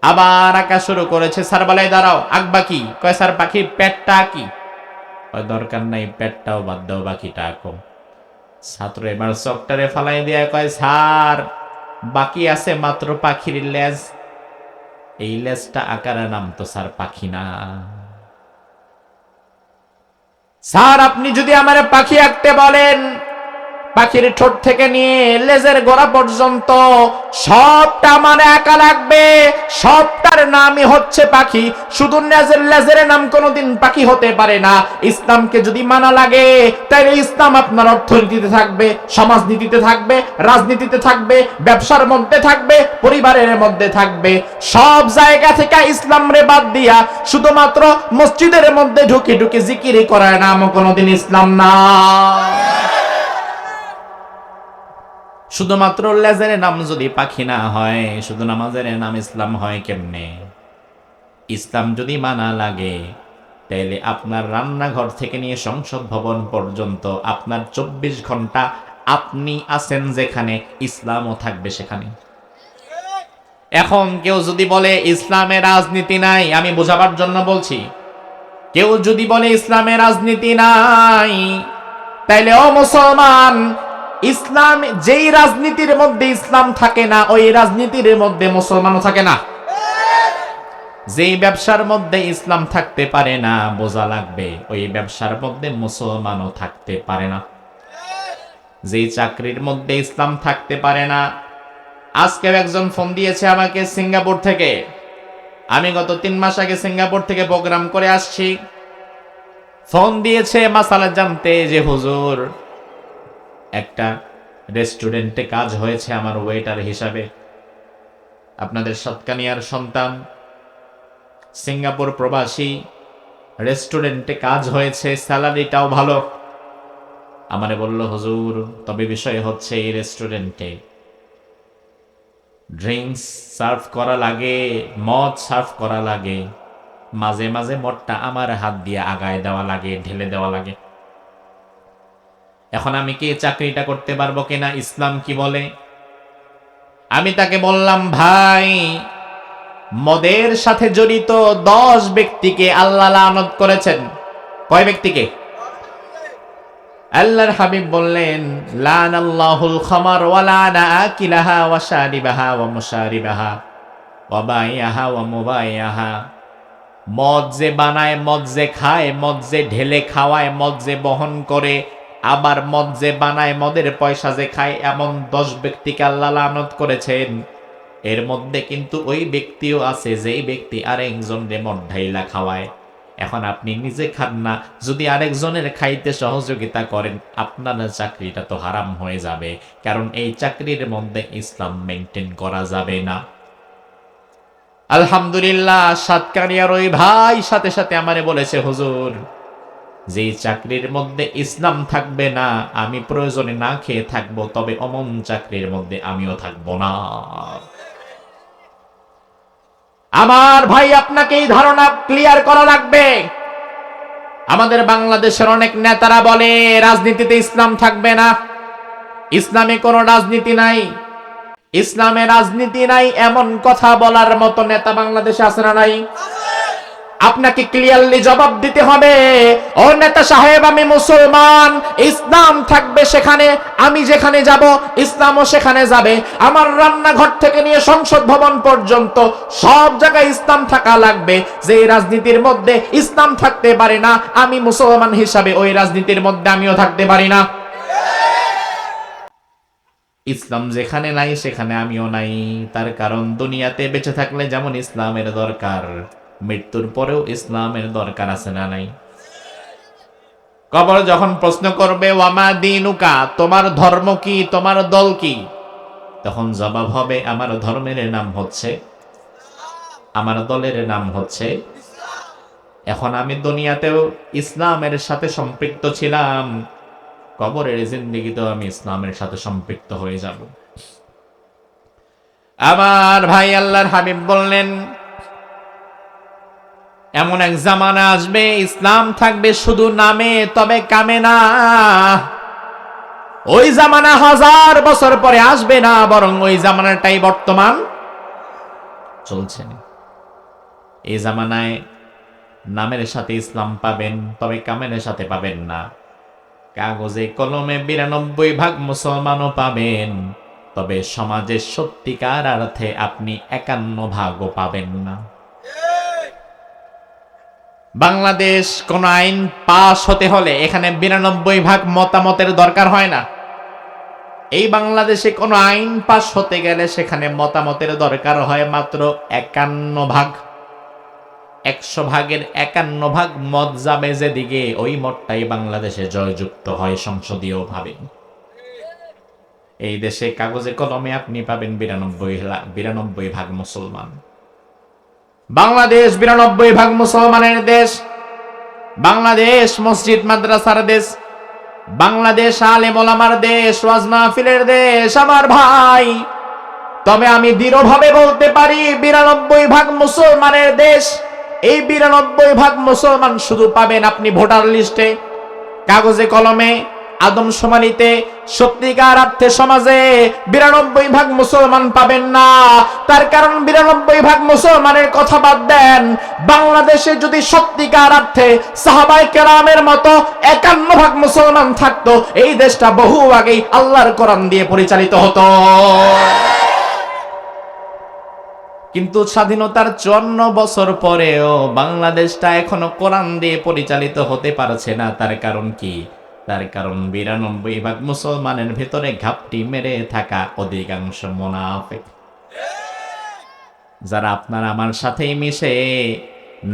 আবার আঁকা শুরু করেছে। স্যার বলে, দাঁড়াও, আঁকবা কি? কয়, স্যার পাখির পেটটা আঁকি। কয়, দরকার নাই, পেটটাও বাদ দাও, বাকিটা আঁকো। ছাত্র এবার চকটারে ফালাই দিয়ে কয়, স্যার বাকি আছে মাত্র পাখির লেজ। এই লেজটা আকার নাম তো স্যার পাখি না। স্যার আপনি যদি আমার পাখি আঁকতে বলেন, পাখির ঠোঁট থেকে নিয়ে লেজের গোড়া পর্যন্ত সবটা মানে একা লাগবে। সবটার নামই হচ্ছে পাখি, শুধু লেজের নাম কোনোদিন পাখি হতে পারে না। ইসলামকে যদি মানা লাগে, তাহলে ইসলাম আপনার অর্থনীতিতে থাকবে, সমাজনীতিতে থাকবে, রাজনীতিতে থাকবে, ব্যবসার মধ্যে থাকবে, পরিবারের মধ্যে থাকবে। সব জায়গা থেকে ইসলাম রে বাদ দিয়া শুধুমাত্র মসজিদের মধ্যে ঢুকে ঢুকে জিকিরি করার নাম কোনোদিন ইসলাম না। শুধুমাত্র লেজের নাম যদি পাখি না হয়, শুধু নামাজের নাম ইসলাম হয় কেমনে? ইসলাম যদি মানা লাগে, তাইলে আপনার রান্নাঘর থেকে নিয়ে সংসদ ভবন পর্যন্ত আপনার 24 ঘন্টা আপনি আছেন যেখানে, ইসলামও থাকবে সেখানে। এখন কেউ যদি বলে ইসলামে রাজনীতি নাই, আমি বোঝাবার জন্য বলছি, কেউ যদি বলে ইসলামে রাজনীতি নাই, তাইলে ও মুসলমান, ইসলাম যেই রাজনীতির মধ্যে ইসলাম থাকে না, ওই রাজনীতির মধ্যে মুসলমানও থাকে না। যেই ব্যবসার মধ্যে ইসলাম থাকতে পারে না, বোঝা লাগবে ওই ব্যবসার মধ্যে মুসলমানও থাকতে পারে না। যেই চাকরির মধ্যে ইসলাম থাকতে পারে না। আজকে একজন ফোন দিয়েছে আমাকে সিঙ্গাপুর থেকে। আমি গত 3 মাস আগে সিঙ্গাপুর থেকে প্রোগ্রাম করে আসছি। ফোন দিয়েছে মাসালা জানতে, যে হুজুর একটা রেস্টুরেন্টে কাজ হয়েছে আমার ওয়েটার হিসাবে, আপনাদের সাতকানিয়ার সন্তান, সিঙ্গাপুর প্রবাসী, রেস্টুরেন্টে কাজ হয়েছে, স্যালারিটাও ভালো। আমারে বলল, হুজুর তবে বিষয় হচ্ছে এই রেস্টুরেন্টে ড্রিঙ্কস সার্ভ করা লাগে, মদ সার্ভ করা লাগে, মাঝে মাঝে মদটা আমার হাত দিয়ে আগায় দেওয়া লাগে, ঢেলে দেওয়া লাগে। এখন আমি কি চাকরিটা করতে পারবো কিনা, ইসলাম কি বলে? আমি তাকে বললাম, ভাই মদের সাথে জড়িত 10 ব্যক্তিকে আল্লাহ লানত করেছেন। কয় ব্যক্তিকে? আল্লাহর হাবিব বললেন, লানাল্লাহুল খামার ওয়া লানা আকিলাহা ওয়া শারিবাহা ওয়া মুশারিবাহা ওয়া বাইয়াহা ওয়া মুবাইয়াহা। মদ যে বানায়, মদ যে খায়, মদ যে ঢেলে খাওয়ায়, মদ যে বহন করে, আবার মদ যে বানায়, মদের পয়সা যে খায়, এমন 10 ব্যক্তিকে আল্লাহ লানত করেছেন। এর মধ্যে কিন্তু ওই ব্যক্তিও আছে যেই ব্যক্তি আরেকজনের মদ ঢাইলা খাওয়ায়। এখন আপনি নিজে খান না, যদি আরেকজনের খাইতে সহযোগিতা করেন, আপনার চাকরিটা তো হারাম হয়ে যাবে, কারণ এই চাকরির মধ্যে ইসলাম মেনটেন করা যাবে না। আলহামদুলিল্লাহ, সাতকানিয়ার ওই ভাই সাথে সাথে আমারে বলেছে, হুজুর যে চাকরির মধ্যে ইসলাম থাকবে না, আমি প্রয়োজনে না খেয়ে থাকবো, তবে অমন চাকরির মধ্যে আমিও থাকবো না। আমার ভাই, আপনাকে এই ধারণা ক্লিয়ার করা লাগবে। আমাদের বাংলাদেশের অনেক নেতারা বলে রাজনীতিতে ইসলাম থাকবে না, ইসলামে কোনো রাজনীতি নাই, ইসলামে রাজনীতি নাই, এমন কথা বলার মতো নেতা বাংলাদেশে আছে না নাই? আপনাকে ক্লিয়ারলি জবাব দিতে হবে, ও নেতা সাহেব আমি মুসলমান, ইসলাম থাকবে সেখানে, আমি যেখানে যাব ইসলামও সেখানে যাবে। আমার রান্নাঘর থেকে নিয়ে সংসদ ভবন পর্যন্ত সব জায়গায় ইসলাম থাকা লাগবে। যে রাজনীতির মধ্যে ইসলাম থাকতে পারে না, আমি মুসলমান হিসাবে ওই রাজনীতির মধ্যে আমিও থাকতে পারি না। ইসলাম যেখানে নাই সেখানে আমিও নাই। তার কারণ দুনিয়াতে বেঁচে থাকলে যেমন ইসলামের দরকার, মৃত্যুর পরেও ইসলামের দরকার আছে না নাই? কবর যখন প্রশ্ন করবে ওয়ামা দিনুকা, তোমার ধর্ম কি, তোমার দল কি, তখন জবাব হবে আমার ধর্মের নাম হচ্ছে, আমার দলের নাম হচ্ছে। এখন আমি দুনিয়াতেও ইসলামের সাথে সম্পৃক্ত ছিলাম, কবরের জিন্দেগিতেও আমি ইসলামের সাথে সম্পৃক্ত হয়ে যাব। আমার ভাই আল্লাহর হাবিব বললেন, এমন এক জামানা আসবে ইসলাম থাকবে শুধু নামে তবে কামে না। ওই জামানা 1000 বছর পরে আসবে না, বরং ওই জামানাটাই বর্তমান চলছে। এই জামানায় নামের সাথে ইসলাম পাবেন, তবে কামের সাথে পাবেন না। কাগজে কলমে 92% মুসলমানও পাবেন, তবে সমাজের সত্যিকার অর্থে আপনি 51% পাবেন না। বাংলাদেশ কোন আইন পাস হতে হলে এখানে 92% মতামতের দরকার হয় না। এই বাংলাদেশে কোন আইন পাস হতে গেলে সেখানে মতামতের দরকার হয় মাত্র 51%। 100 ভাগের 51% মত যাবে যেদিকে, ওই মতটাই বাংলাদেশে জয়যুক্ত হয় সংসদীয়ভাবে। এই দেশে কাগজে কলমে আপনি পাবেন 92% মুসলমান। বাংলাদেশ 92% মুসলমানের দেশ, বাংলাদেশ মসজিদ মাদ্রাসার দেশ, বাংলাদেশ আলেম ওলামার দেশ, ওয়াজ মাহফিলের দেশ আমার ভাই। তবে আমি দৃঢ়ভাবে বলতে পারি 92% মুসলমানের দেশ। এই 92% মুসলমান শুধু পাবেন আপনি ভোটার লিস্টে, কাগজে কলমে, আদমশুমারিতে। সত্যিকার অর্থে সমাজে 92% মুসলমান পাবেন না। তার কারণ 92% মুসলমানের কথা বাদ দেন, বাংলাদেশে যদি সত্যিকার অর্থে সাহাবায়ে কেরামের মতো 51% মুসলমান থাকতো, এই দেশটা বহু আগেই আল্লাহর কোরআন দিয়ে পরিচালিত হতো। কিন্তু স্বাধীনতার 54 বছর পরেও বাংলাদেশটা এখনো কোরআন দিয়ে পরিচালিত হতে পারছে না। তার কারণ কি? তার কারণ 92% মুসলমানের ভেতরে ঘাপটি মেরে থাকা অধিকাংশ মুনাফিক, যারা আপনার আমার সাথেই মিশে,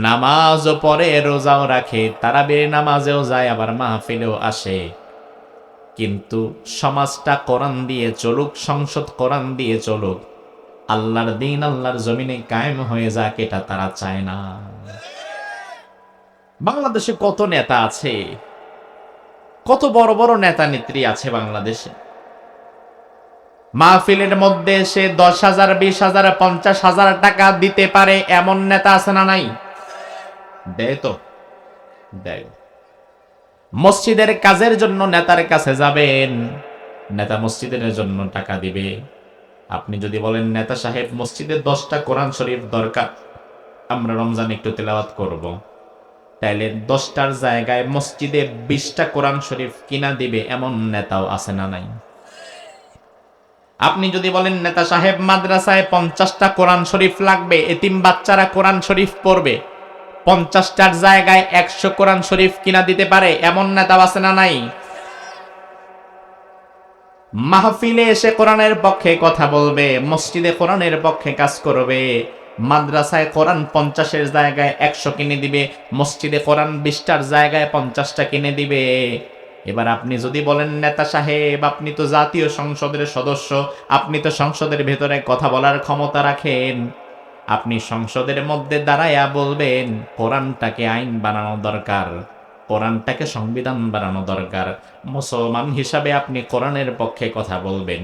নামাজও পড়ে, রোজাও রাখে, তারাবির নামাজেও যায়, আবার মাহফিলেও আসে, কিন্তু সমাজটা কোরআন দিয়ে চলুক, সংসদ কোরআন দিয়ে চলুক, আল্লাহর দিন আল্লাহর জমিনে কায়েম হয়ে যাক, এটা তারা চায় না। বাংলাদেশে কত নেতা আছে, কত বড় বড় নেতা নেত্রী আছে বাংলাদেশে। মাহফিলের মধ্যে সে 10,000, 20,000, 50,000 টাকা দিতে পারে এমন নেতা আছে না নাই? দেয় তো, দেয়। মসজিদের কাজের জন্য নেতার কাছে যাবেন, নেতা মসজিদের জন্য টাকা দিবে। আপনি যদি বলেন নেতা সাহেব মসজিদে 10টা কোরআন শরীফ দরকার, আমরা রমজান একটু তেলাওয়াত করব, তাইলে 10টার জায়গায় মসজিদে 20টা কোরআন শরীফ কিনা দিবে এমন নেতাও আছে না নাই? আপনি যদি বলেন নেতা সাহেব মাদ্রাসায় 50টা কোরআন শরীফ লাগবে, এতিম বাচ্চারা কোরআন শরীফ পড়বে, 50টার জায়গায় 100 কোরআন শরীফ কিনা দিতে পারে এমন নেতাও আছে না নাই? মাহফিলে এসে কোরআনের পক্ষে কথা বলবে, মসজিদে কোরআনের পক্ষে কাজ করবে, মাদ্রাসায় কোরআন 50-এর জায়গায় 100 কিনে দিবে, মসজিদে কোরআন 20টার জায়গায় 50টা কিনে দিবে। এবার আপনি যদি বলেন নেতা সাহেব আপনি তো জাতীয় সংসদের সদস্য, আপনি তো সংসদের ভেতরে কথা বলার ক্ষমতা রাখেন, আপনি সংসদের মধ্যে দাঁড়ায়া বলবেন কোরআনটাকে আইন বানানো দরকার, কোরআনটাকে সংবিধান বানানো দরকার, মুসলমান হিসাবে আপনি কোরআনের পক্ষে কথা বলবেন।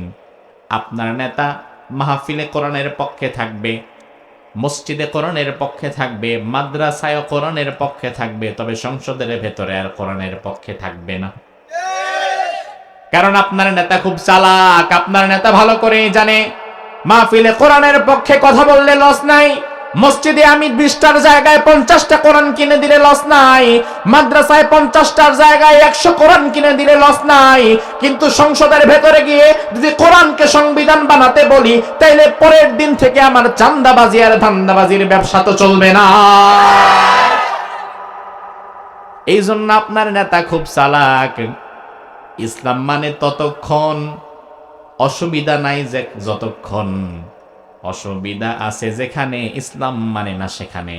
আপনার নেতা মাহফিলে কোরআনের পক্ষে থাকবে, মসজিদে কোরআনের পক্ষে থাকবে, মাদ্রাসায় কোরআনের পক্ষে থাকবে, তবে সংসদের ভেতরে আর কোরআনের পক্ষে থাকবে না। কারণ আপনার নেতা খুব চালাক, আপনার নেতা ভালো করেই জানে মাহফিলে কোরআনের পক্ষে কথা বললে লস নাই, মসজিদে আমি 20টার জায়গায় 50টা কোরআন কিনে দিলে লস নাই, মাদ্রাসায় 50টার জায়গায় 100 কোরআন কিনে দিলে লস নাই। কিন্তু সংসদের ভেতরে গিয়ে যদি কোরআনকে সংবিধান বানাতে বলি, তাইলে পরের দিন থেকে আমার চান্দাবাজি আর ধান্দাবাজির ব্যবসা তো চলবে না। এই জন্য আপনার নেতা খুব চালাক। ইসলাম মানে ততক্ষণ অসুবিধা নাই যে যতক্ষণ, অসুবিধা আছে যেখানে ইসলাম মানে না সেখানে।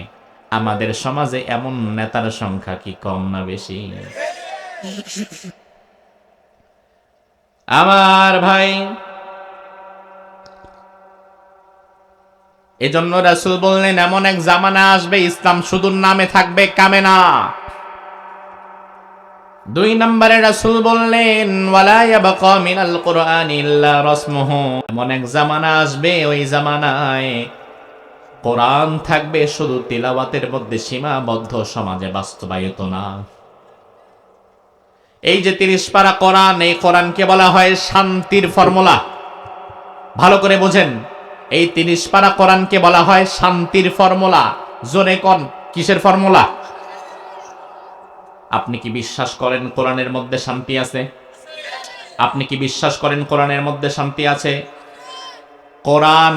আমাদের সমাজে এমন নেতার সংখ্যা কি কম না বেশি? আমার ভাই, এজন্য রাসূল বললেন এমন এক জামানা আসবে ইসলাম শুধু নামে থাকবে, কামে না। 2 নম্বরে রাসূল বললেন ওয়ালা ইয়াবকা মিনাল কুরআনি ইল্লা রাসমুহু। এমন এক জামানা আসবে, ওই জামানায় কোরআন থাকবে শুধু তিলাওয়াতের মধ্যে সীমাবদ্ধ, সমাজে বাস্তবায়িত না। এই যে 30 পারা কোরআন, এই কোরআনকে বলা হয় শান্তির ফর্মুলা। ভালো করে বোঝেন, এই 30 পারা কোরআনকে বলা হয় শান্তির ফর্মুলা। জোরে কোন, কিসের ফর্মুলা? আপনি কি বিশ্বাস করেন কোরআনের মধ্যে শান্তি আছে? আপনি কি বিশ্বাস করেন কোরআনের মধ্যে শান্তি আছে? কোরআন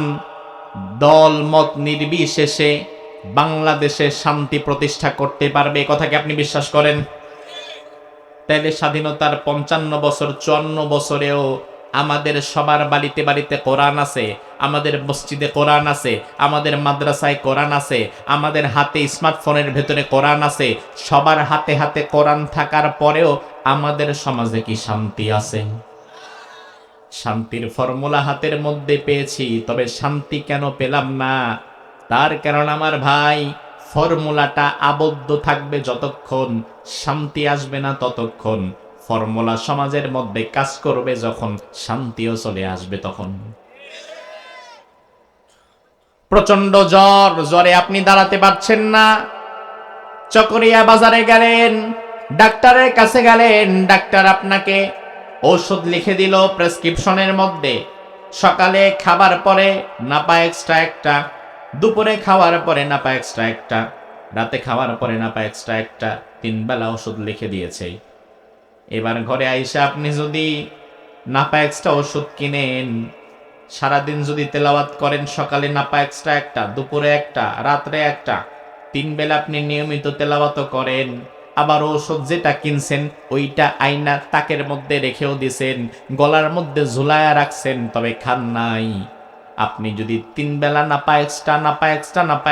দল মত নির্বিশেষে বাংলাদেশে শান্তি প্রতিষ্ঠা করতে পারবে, এই কথা কি আপনি বিশ্বাস করেন? তাইলে স্বাধীনতার 55 বছর 54 বছরেও আমাদের সবার বাড়িতে বাড়িতে কোরআন আছে, আমাদের মসজিদে কোরআন আছে, আমাদের মাদ্রাসায় কোরআন আছে, আমাদের হাতে স্মার্টফোনের ভেতরে কোরআন আছে। সবার হাতে হাতে কোরআন থাকার পরেও আমাদের সমাজে কি শান্তি আছে? শান্তির ফর্মুলা হাতের মধ্যে পেয়েছি, তবে শান্তি কেন পেলাম না? তার কারণ আমার ভাই, ফর্মুলাটা আবদ্ধ থাকবে যতক্ষণ, শান্তি আসবে না ততক্ষণ। ফর্মুলা সমাজের মধ্যে কাজ করবে যখন, শান্তিও চলে আসবে তখন। প্রচন্ড জ্বর, জ্বরে আপনি দাঁড়াতে পারছেন না, চকরিয়া বাজারে গেলেন, ডাক্তারের কাছে গেলেন, ডাক্তার আপনাকে ঔষধ লিখে দিল প্রেসক্রিপশনের মধ্যে। সকালে খাবার পরে নাপা এক্সট্রা একটা, দুপুরে খাওয়ার পরে নাপা এক্সট্রা একটা, রাতে খাওয়ার পরে নাপা এক্সট্রা একটা, 3 বেলা ওষুধ লিখে দিয়েছে। এবার ঘরে আইসা আপনি যদি নাপা এক্সট্রা ওষুধ কিনেন, সারাদিন যদি তেলাওয়াত করেন, সকালে নাপা এক্সট্রা একটা, দুপুরে একটা, রাত্রে একটা, 3 বেলা আপনি নিয়মিত তেলাওয়াত করেন, আবার ওষুধ যেটা কিনছেন ওইটা আয়না তাকের মধ্যে রেখেও দিছেন, গলার মধ্যে ঝুলায়া রাখছেন, তবে খান নাই। আপনি যদি 3 বেলা নাপা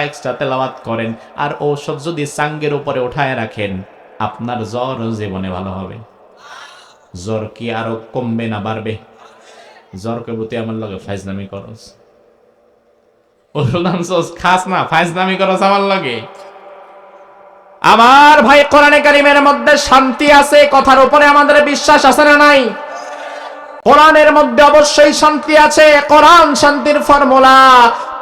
এক্সট্রা তেলাওয়াত করেন, আর ঔষধ যদি সাঙ্গের উপরে উঠায় রাখেন, আপনার জ্বর জীবনে ভালো হবে। জ্বর কি আরো কমবে না বাড়বে? জ্বর কবুতে আমার লগে ফাইজলামি করস, ওষুধ আনছস খাস না, ফাইজলামি করস আমার লগে। আমার ভাই, কোরআনে কারিমের মধ্যে শান্তি আছে, কথার উপরে আমাদের বিশ্বাস আছে না নাই? কোরআনের মধ্যে অবশ্যই শান্তি আছে, কোরআন শান্তির ফর্মুলা।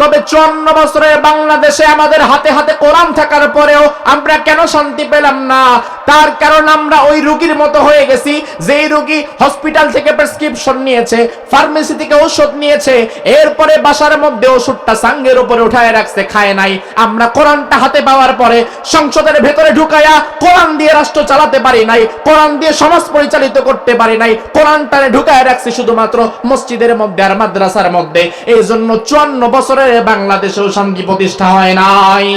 তবে 54 বছরের বাংলাদেশে আমাদের হাতে হাতে কোরআন থাকার পরেও আমরা কেন শান্তি পেলাম না? তার কারণ আমরা ওই রোগীর মতো হয়ে গেছি, যেই রোগী হসপিটাল থেকে প্রেসক্রিপশন নিয়েছে, ফার্মেসি থেকে ওষুধ নিয়েছে, এরপরে বাসার মধ্যে ওষুধটা সাঙ্গের উপরে উঠায় রাখছে, খায় নাই। আমরা কোরআনটা হাতে পাওয়ার পরে সংসদের ভেতরে ঢুকায়া কোরআন দিয়ে রাষ্ট্র চালাতে পারি নাই, কোরআন দিয়ে সমাজ পরিচালিত করতে পারি নাই, কোরআনটারে ঢুকায় রাখছি শুধুমাত্র মসজিদের মধ্যে আর মাদ্রাসার মধ্যে। এই জন্য 54 বছরের বাংলাদেশেও শান্তি প্রতিষ্ঠা হয় নাই।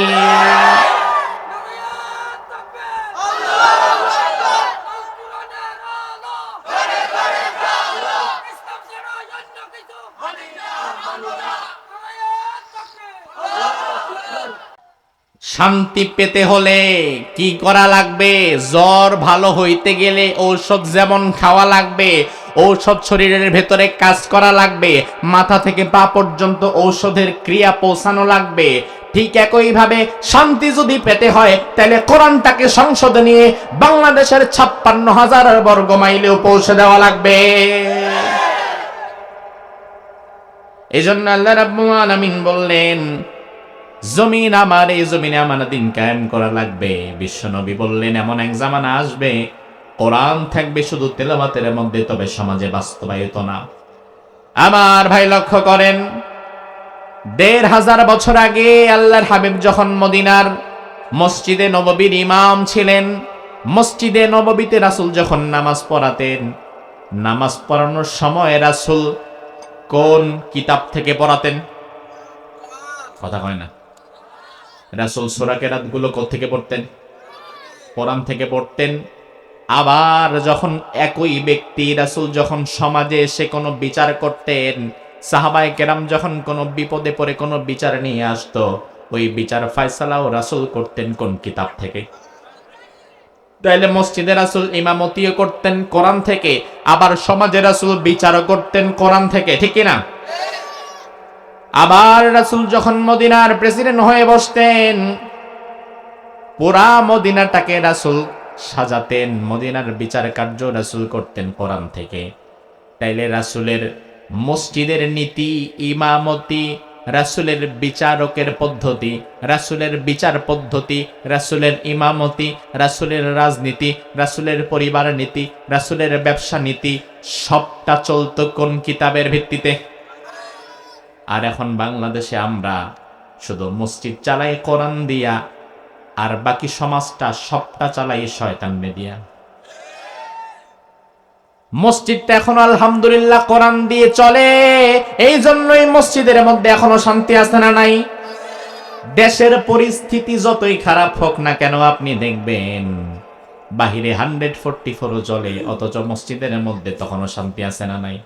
শান্তি পেতে হলে কি করা লাগবে? জ্বর ভালো হইতে গেলে ঔষধ যেমন খাওয়া লাগবে, ঔষধ শরীরের ভেতরে কাজ করা লাগবে, মাথা থেকে পা পর্যন্ত ঔষধের ক্রিয়া পৌঁছানো লাগবে। ঠিক একইভাবে শান্তি যদি পেতে হয়, তাহলে কোরআনটাকে সংসদে নিয়ে বাংলাদেশের 56,000 বর্গ মাইলেও পৌঁছে দেওয়া লাগবে। এজন্য আল্লাহ রাব্বুল আলামিন বললেন, জমিন আমার, এই জমিনে আমার দিন কায়েম করা লাগবে। বিশ্বনবী বললেন এমন এক জামানা আসবে, কোরআন থাকবে শুধু তেলাওয়াতের মধ্যে, তবে সমাজে বাস্তবায়িত না। আমার ভাই লক্ষ্য করেন, 1500 বছর আগে আল্লাহর হাবিব যখন মদিনার মসজিদে নববীর ইমাম ছিলেন, মসজিদে নববীতে রাসূল যখন নামাজ পড়াতেন, নামাজ পড়ানোর সময় রাসূল কোন কিতাব থেকে পড়াতেন? কথা কয় না। রাসূল সূরা কেরাত গুলো কোত্থেকে পড়তেন? কোরআন থেকে পড়তেন। আবার যখন একই ব্যক্তি রাসূল যখন সমাজে এসে কোনো বিচার করতেন, সাহাবায়ে কেরাম যখন কোনো বিপদে পড়ে কোনো বিচার নিয়ে আসতো, ওই বিচার ফয়সালাও রাসূল করতেন কোন কিতাব থেকে? তাইলে মসজিদে রাসূল ইমামতিও করতেন কোরআন থেকে, আবার সমাজে রাসূল বিচারও করতেন কোরআন থেকে, ঠিক কি না? আবার রাসূল যখন মদিনার প্রেসিডেন্ট হয়ে বসতেন, পুরা মদিনাটাকে রাসূল সাজাতেন, মদিনার বিচার কার্য রাসূল করতেন কোরআন থেকে। তাইলে রাসূলের মসজিদের নীতি, ইমামতি, রাসূলের বিচারকের পদ্ধতি, রাসূলের বিচার পদ্ধতি, রাসূলের ইমামতি, রাসূলের রাজনীতি, রাসূলের পরিবার নীতি, রাসূলের ব্যবসা নীতি, সবটা চলতো কোন কিতাবের ভিত্তিতে? আর এখন বাংলাদেশে আমরা শুধু মসজিদ চালাই কোরআন দিয়া, আর বাকি সমাজটা সবটা চালাই শয়তান দিয়া। মসজিদটা এখন আলহামদুলিল্লাহ কোরআন দিয়ে চলে, এই জন্যই মসজিদের মধ্যে এখনো শান্তি আছে না নাই? দেশের পরিস্থিতি যতই খারাপ হোক না কেন, আপনি দেখবেন বাহিরে 144 চলে, অথচ মসজিদের মধ্যে তখনও শান্তি আছে না নাই?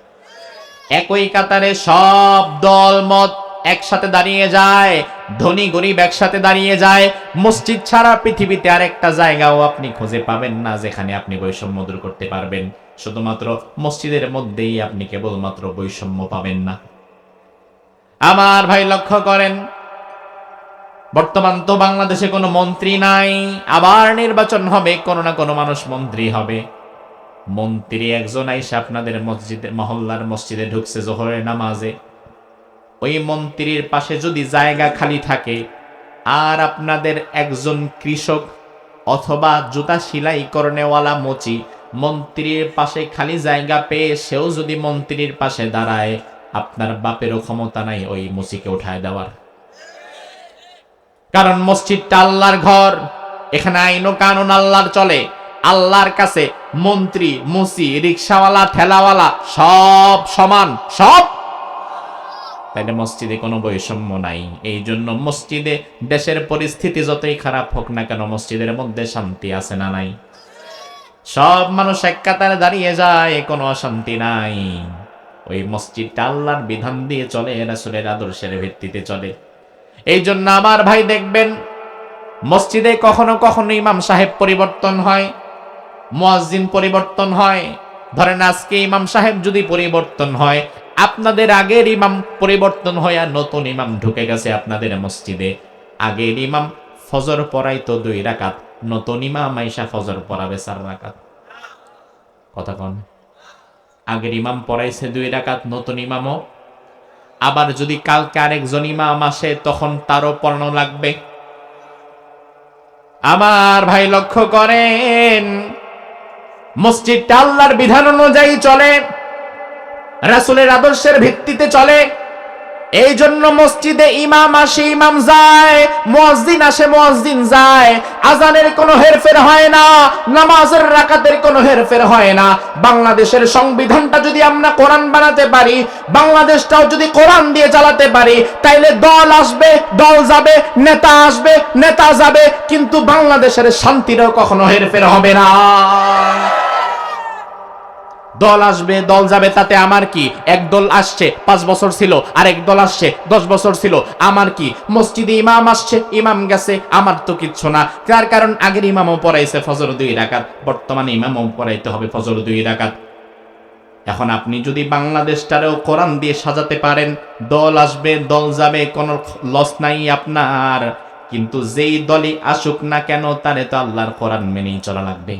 একই কাতারে সব দল মত একসাথে দাঁড়িয়ে যায়, ধনী গরিব একসাথে দাঁড়িয়ে যায়। মসজিদ ছাড়া পৃথিবীতে আরেকটা জায়গাও আপনি খুঁজে পাবেন না যেখানে আপনি বৈষম্য দূর করতে পারবেন। শুধুমাত্র মসজিদের মধ্যেই আপনি কেবলমাত্র বৈষম্য পাবেন না। আমার ভাই লক্ষ্য করেন, বর্তমান তো বাংলাদেশে কোনো মন্ত্রী নাই, আবার নির্বাচন হবে, কোনো না কোনো মানুষ মন্ত্রী হবে। মন্ত্রী একজন আইসা আপনাদের মসজিদে, মহল্লার মসজিদে ঢুকছে জোহরের নামাজে, ওই মন্ত্রীর পাশে যদি জায়গা খালি থাকে, আর আপনাদের একজন কৃষক অথবা জুতা সেলাই করনেওয়ালা মুচি মন্ত্রীর পাশে খালি জায়গা পেয়ে সেও যদি মন্ত্রীর পাশে দাঁড়ায়, আপনার বাপেরও ক্ষমতা নাই ওই মুচিকে উঠায় দেওয়ার। কারণ মসজিদটা আল্লাহর ঘর, এখানে আইন ও কানুন আল্লাহর চলে। আল্লাহর কাছে মন্ত্রী, মুচি, রিকশাওয়ালা, ঠেলাওয়ালা সব সমান, সব। তাইলে মসজিদে কোনো বৈষম্য নাই। এই জন্য মসজিদে দেশের পরিস্থিতি যতই খারাপ হোক না কেন, মসজিদের মধ্যে শান্তি আছে না নাই? সব মানুষ এক কাতারে দাঁড়িয়ে যায়, কোনো অশান্তি নাই। ওই মসজিদটা আল্লাহর বিধান দিয়ে চলে, রাসূলের আদর্শের ভিত্তিতে চলে। এই জন্য আমার ভাই দেখবেন, মসজিদে কখনো কখনো ইমাম সাহেব পরিবর্তন হয়, মুয়াজ্জিন পরিবর্তন হয়। ধরেন আজকে ইমাম সাহেব যদি পরিবর্তন হয়, আপনাদের আগের ইমাম পরিবর্তন হয়ে নতুন ইমাম ঢুকে গেছে আপনাদের মসজিদে। আগের ইমাম ফজর পড়াইতো 2 রাকাত, নতুন ইমাম আইসা ফজর পড়াবে 4 রাকাত। কথা কন? আগের ইমাম পড়াইছে 2 রাকাত, নতুন ইমামও। আবার যদি কালকে আরেকজন ইমাম আসে, তখন তারও পড়ানো লাগবে। আমার ভাই লক্ষ্য করেন, মসজিদটা আল্লাহর বিধান অনুযায়ী চলে, রাসূলের আদর্শের ভিত্তিতে চলে। এই জন্য মসজিদে ইমাম আসে, ইমাম যায়, মুয়াজ্জিন আসে, মুয়াজ্জিন যায়। আজানের কোনো হেরফের হয় না, নামাজের রাকাতের কোনো হেরফের হয় না। বাংলাদেশের সংবিধানটা যদি আমরা কোরআন বানাতে পারি, বাংলাদেশটাও যদি কোরআন দিয়ে চালাতে পারি, তাইলে দল আসবে, দল যাবে, নেতা আসবে, নেতা যাবে, কিন্তু বাংলাদেশের শান্তিরও কখনো হেরফের হবে না। দল আসবে, দল যাবে, তাতে আমার কি? এক দল আসছে 5 বছর ছিল, আরেক দল আসছে 10 বছর ছিল, আমার কি? মসজিদে ইমাম আসছে, ইমাম গেছে, আমার তো কিচ্ছু না। তার কারণ আগের ইমামও পড়াইছে ফজর 2 রাকাত, বর্তমানে ইমামও পড়াইতে হবে ফজর 2 রাকাত। এখন আপনি যদি বাংলাদেশটারেও কোরআন দিয়ে সাজাতে পারেন, দল আসবে, দল যাবে, কোনো লস নাই আপনার। কিন্তু যেই দলই আসুক না কেন, তারে তো আল্লাহর কোরআন মেনেই চলা লাগবে।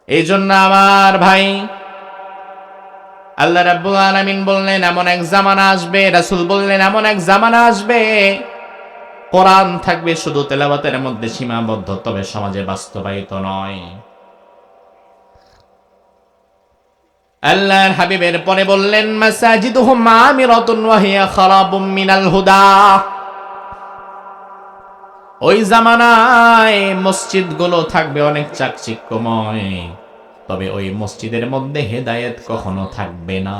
এই জন্য আমার ভাই, আল্লাহ রাব্বুল আলামিন বললেন এমন এক জামানা আসবে, রাসূল বললেন এমন এক জামানা আসবে, কোরআন থাকবে শুধু তেলাওয়াতের মধ্যে সীমাবদ্ধ, তবে সমাজে বাস্তবায়িত নয়। আল্লাহর হাবিবের পরে বললেন মাসাজিদুহুম আমিরাতুন ওয়া হিয়া খারাবুম মিনাল হুদা। ওই জামানায় মসজিদগুলো থাকবে অনেক চাকচিক্যময়, তবে ওই মসজিদের মধ্যে হেদায়েত কখনো থাকবে না।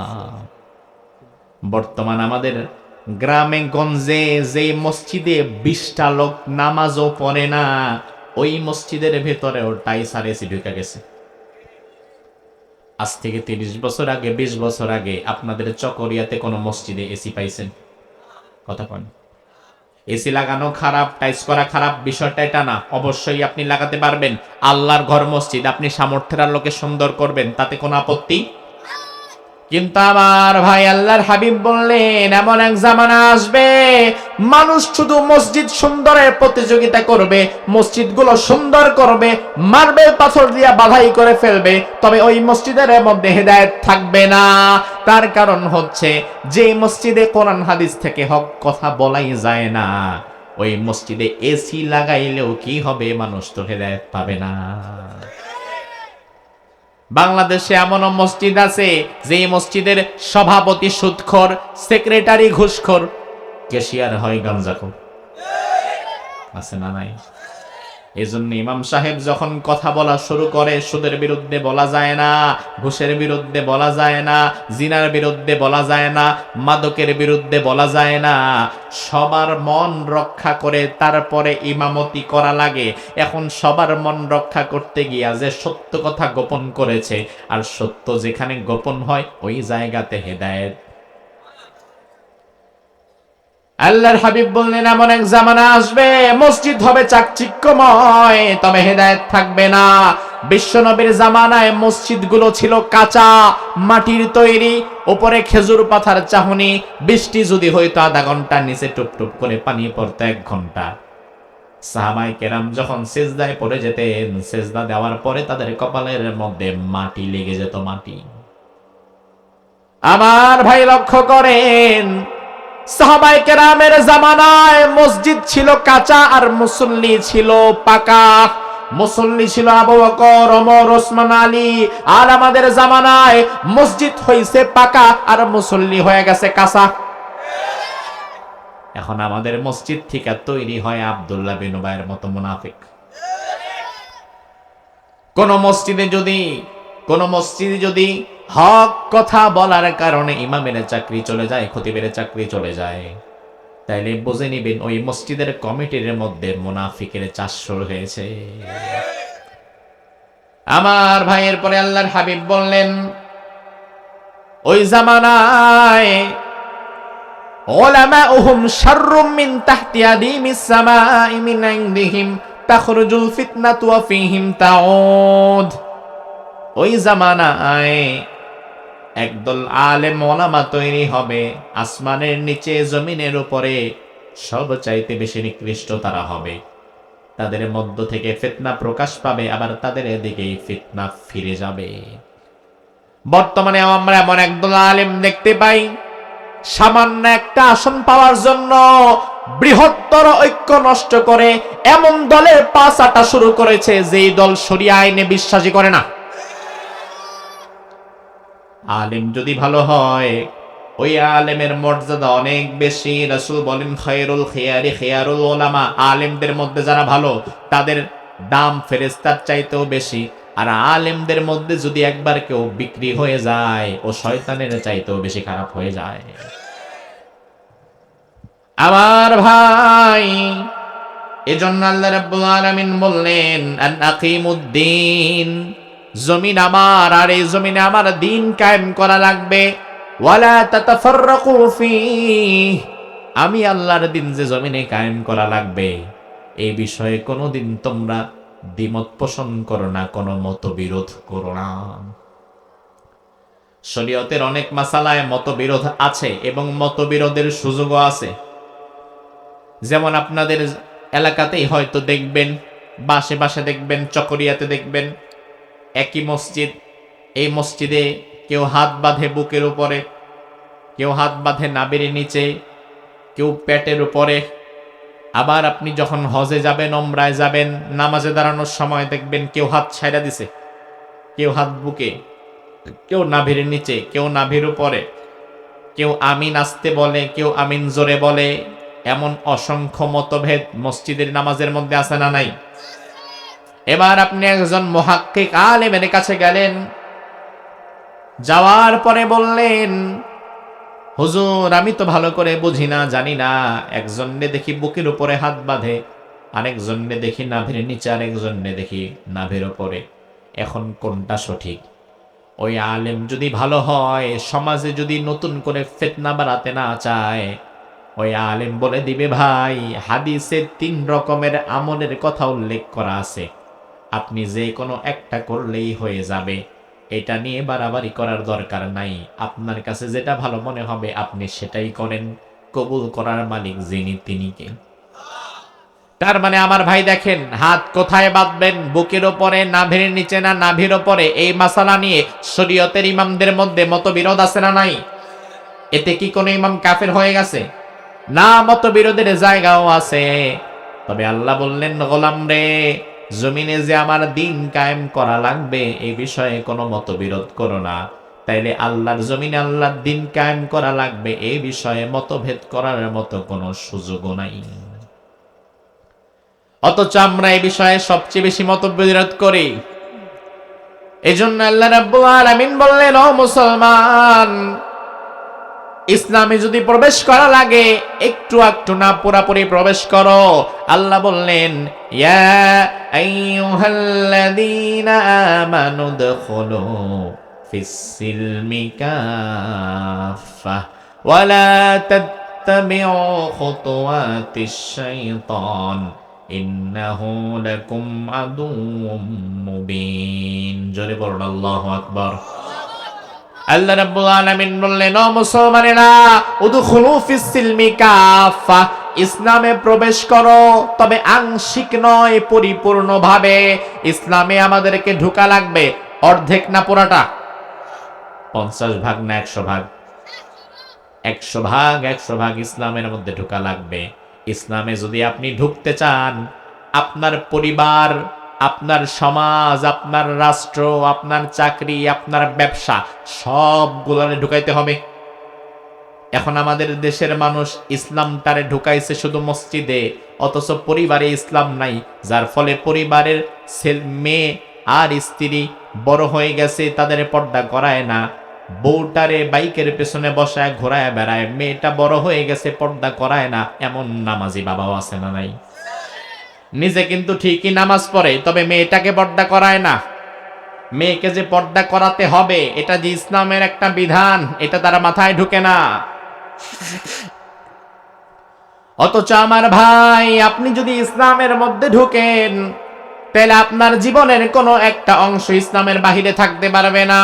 বর্তমান আমাদের গ্রামে গঞ্জে যে মসজিদে 20টা লোক নামাজও পড়ে না, ওই মসজিদের ভেতরেও টাইলস আর এসি ঢুকে গেছে। আজ থেকে 30 বছর আগে, 20 বছর আগে আপনাদের চকরিয়াতে কোনো মসজিদে এসি পাইছেন? কথা বলেন। এসি লাগানো খারাপ, টাইলস করা খারাপ, বিষয়টা এটা না। অবশ্যই আপনি লাগাতে পারবেন। আল্লাহর ঘর মসজিদ, আপনি সামর্থ্যের আলোকে সুন্দর করবেন, তাতে কোনো আপত্তি। কিন্তু আমার ভাই আল্লাহর হাবিব বললেন এমন এক জামানা আসবে, মানুষ শুধু মসজিদ সুন্দরের প্রতিযোগিতা করবে, মসজিদগুলো সুন্দর করবে, মার্বেল পাথর দিয়ে বাধাই করে ফেলবে, তবে ওই মসজিদের মধ্যে হেদায়েত থাকবে না। তার কারণ হচ্ছে যে মসজিদে কোরআন হাদিস থেকে হক কথা বলাই যায় না, ওই মসজিদে এসি লাগাইলেও কি হবে, মানুষ তো হেদায়েত পাবে না। বাংলাদেশে এমনও মসজিদ আছে যে মসজিদের সভাপতি সুদখোর, সেক্রেটারি ঘুষখোর, ক্যাশিয়ার হয় গাঞ্জাখোর। আছে না নাই? এজন্য ইমাম সাহেব যখন কথা বলা শুরু করে, সুদের বিরুদ্ধে বলা যায় না, ঘুষের বিরুদ্ধে বলা যায় না, জিনার বিরুদ্ধে বলা যায় না, মাদকের বিরুদ্ধে বলা যায় না, সবার মন রক্ষা করে তারপরে ইমামতি করা লাগে। এখন সবার মন রক্ষা করতে গিয়া যে সত্য কথা গোপন করেছে, আর সত্য যেখানে গোপন হয় ওই জায়গাতে হেদায়েত। আল্লাহর হাবিব বললেন এমন এক জামানা আসবে, মসজিদ হবে চাকচিক্যময়, তবে হেদায়েত থাকবে না। বিশ্বনবীর জামানায় মসজিদগুলো ছিল কাঁচা মাটির তৈরি, উপরে খেজুর পাতার চাহনি, বৃষ্টি যদি হইতো আধা ঘন্টা, নিচে টুপটুপ করে পানি পড়তো 1 ঘন্টা। সাহাবায়ে কেরাম যখন সিজদায় পড়ে যেতেন, সিজদা দেওয়ার পরে তাদের কপালের মধ্যে মাটি লেগে যেত, মাটি। আমার ভাই লক্ষ্য করেন, সাহাবায়ে কেরামের জামানায় মসজিদ ছিল কাঁচা আর মুসল্লি ছিল পাকা। মুসল্লি ছিল আবু বকর, ওমর, ওসমান, আলী। আর আমাদের জামানায় মসজিদ হইছে পাকা আর মুসল্লি হয়ে গেছে কাঁচা। এখন আমাদের মসজিদ থেকে তৈরি হয় আব্দুল্লাহ বিন উবাইয়ের মতো মুনাফিক। কোন মসজিদে যদি হক কথা বলার কারণে ইমামের চাকরি চলে যায়, খতিবের চাকরি চলে যায়, তাইলে বুঝে নিবেন ওই মসজিদের কমিটির মধ্যে মুনাফিকের চাষ শুরু হয়েছে। আমার ভাইয়ের পরে আল্লাহর হাবিব বললেন ওই জামানায় উলামাউহুম শাররুম মিন তাহতি আদিমিস সামাই মিন ইনদিহিম তাখরুজুল ফিতনাতু ওয়া ফীহিম তাউদ। ওই জামানায় একদল আলেম ওলামা তৈরি হবে, আসমানের নিচে জমিনের উপরে সবচাইতে বেশি নিকৃষ্ট তারা হবে। তাদের মধ্য থেকে ফিতনা প্রকাশ পাবে, আবার তাদের দিকেই ফিতনা ফিরে যাবে। বর্তমানে আমরা এমন একদল আলেম দেখতে পাই, সামান্য একটা আসন পাওয়ার জন্য বৃহত্তর ঐক্য নষ্ট করে এমন দলের পাশ আটা শুরু করেছে যেই দল শরিয়া আইনে বিশ্বাসী করে না। আলেম যদি ভালো হয়, ওই আলেমের মর্যাদা অনেক বেশি। রাসূল বলেন খায়রুল খিয়ারি খিয়ারুল উলামা, আলেমদের মধ্যে যারা ভালো তাদের দাম ফেরেশতার চাইতেও বেশি। আর আলেমদের মধ্যে যদি একবার কেউ বিক্রি হয়ে যায়, ও শয়তানের চাইতেও বেশি খারাপ হয়ে যায়। আমার ভাই, এজন্য আল্লাহ রাব্বুল আলামিন বললেন আন আকিমুদ্দিন, জমিন আমার, আর এই জমিনে আমার দিন কায়েম করা লাগবে। ওয়ালা তাতাফাররাকু ফীহ, আমি আল্লাহর দিন যে জমিনে কায়েম করা লাগবে, এই বিষয়ে কোনোদিন তোমরা দ্বিমত পোষণ করো না, কোনো মতবিরোধ করো না। শরীয়তের অনেক মাসালায় মতবিরোধ আছে এবং মতবিরোধের সুযোগও আছে। যেমন আপনাদের এলাকাতেই হয়তো দেখবেন, বাসে দেখবেন, চকরিয়াতে দেখবেন, একই মসজিদ, এই মসজিদে কেউ হাত বাঁধে বুকের উপরে, কেউ হাত বাঁধে নাভির নিচে, কেউ পেটের উপরে। আবার আপনি যখন হজে যাবেন, ওমরায় যাবেন, নামাজে দাঁড়ানোর সময় দেখবেন কেউ হাত ছাইড়া দিছে, কেউ হাত বুকে, কেউ নাভির নিচে, কেউ নাভির উপরে, কেউ আমিন আসতে বলে, কেউ আমিন জোরে বলে। এমন অসংখ্য মতভেদ মসজিদের নামাজের মধ্যে আছে না নাই? এবার আপনি একজন মুহাক্কিক আলেমের কাছে গেলেন, যাওয়ার পরে বললেন, হুজুর আমি তো ভালো করে বুঝি না, জানি না, একজনকে দেখি বুকের উপরে হাত বাঁধে, আরেকজনকে দেখি নাভির নিচে, আরেকজনকে দেখি নাভির উপরে, এখন কোনটা সঠিক? ওই আলেম যদি ভালো হয়, সমাজে যদি নতুন করে ফিতনা বাড়াতে না চায়, ওই আলেম বলে দিবে, ভাই হাদিসে 3 রকমের আমলের কথা উল্লেখ করা আছে, আপনি যে কোনো একটা করলেই হয়ে যাবে, এটা নিয়ে বাড়াবাড়ি করার দরকার নাই, আপনার কাছে যেটা ভালো মনে হবে আপনি সেটাই করেন, কবুল করার মালিক যিনি তিনি কে? তার মানে আমার ভাই দেখেন, হাত কোথায় বাঁধবেন, বুকের ওপরে, নাভির নিচে না নাভির ওপরে, এই মাসালা নিয়ে শরীয়তের ইমামদের মধ্যে মতবিরোধ আছে না নাই? এতে কি কোনো ইমাম কাফের হয়ে গেছে? না, মতবিরোধের জায়গাও আছে। তবে আল্লাহ বললেন, গোলাম রে, জমিনে যে আমার দিন কায়েম করা লাগবে এই বিষয়ে কোনো মতবিরোধ করো না। তাইলে আল্লাহর জমিনে আল্লাহর দিন কায়েম করা লাগবে এই বিষয়ে মতভেদ করার মতো কোনো সুযোগও নাই। অথচ আমরা এই বিষয়ে সবচেয়ে বেশি মতবিরোধ করি। এজন্য আল্লাহ রাব্বুল আলামিন বললেন, ও মুসলমান, ইসলামে যদি প্রবেশ করা লাগে একটু একটু না, পুরাপুরি প্রবেশ করো। আল্লাহ বললেন, ইয়া আইয়ুহাল্লাযীনা আমানু দুখুলু ফিস-সিলমি কাফা ওয়া লা তাত্তাবিউ খুতুওয়াতিশ শাইতান ইন্নাহু লাকুম আদুউম মুবিন। জোরে বলুন আল্লাহু আকবার। আল্লাহ রাব্বুল আলামিন বললেন, ও মুসলমানেরা, উদখুলু ফিস-সিলমি কাফা, ইসলামে প্রবেশ করো, তবে আংশিক নয়, পরিপূর্ণভাবে। ইসলামে আমাদেরকে ঢোকা লাগবে অর্ধেক না পুরাটা? 50 ভাগ না 100 ভাগ? 100 ভাগ, 100 ভাগ ইসলামের মধ্যে ঢোকা লাগবে। ইসলামে যদি আপনি ঢুকতে চান, আপনার পরিবার, আপনার সমাজ, আপনার রাষ্ট্র, আপনার চাকরি, আপনার ব্যবসা সবগুলোরে ঢুকাইতে হবে। এখন আমাদের দেশের মানুষ ইসলামটারে ঢুকাইছে শুধু মসজিদে, অথচ পরিবারে ইসলাম নাই, যার ফলে পরিবারের মেয়ে আর স্ত্রী বড় হয়ে গেছে, তাদের পর্দা করায় না। বউটারে বাইকের পেছনে বসায় ঘোরায় বেড়ায়, মেয়েটা বড় হয়ে গেছে, পর্দা করায় না। এমন নামাজি বাবাও আছে না নাই? নিজে কিন্তু ঠিকই নামাজ পড়ে, তবে মেয়েটাকে পর্দা করায় না। মেয়েকে যে পর্দা করাতে হবে, এটা যে ইসলামের একটা বিধান, এটা তারা মাথায় ঢুকে না। অথচ আমার ভাই, আপনি যদি ইসলামের মধ্যে ঢুকেন, তাহলে আপনার জীবনের কোনো একটা অংশ ইসলামের বাহিরে থাকতে পারবে না।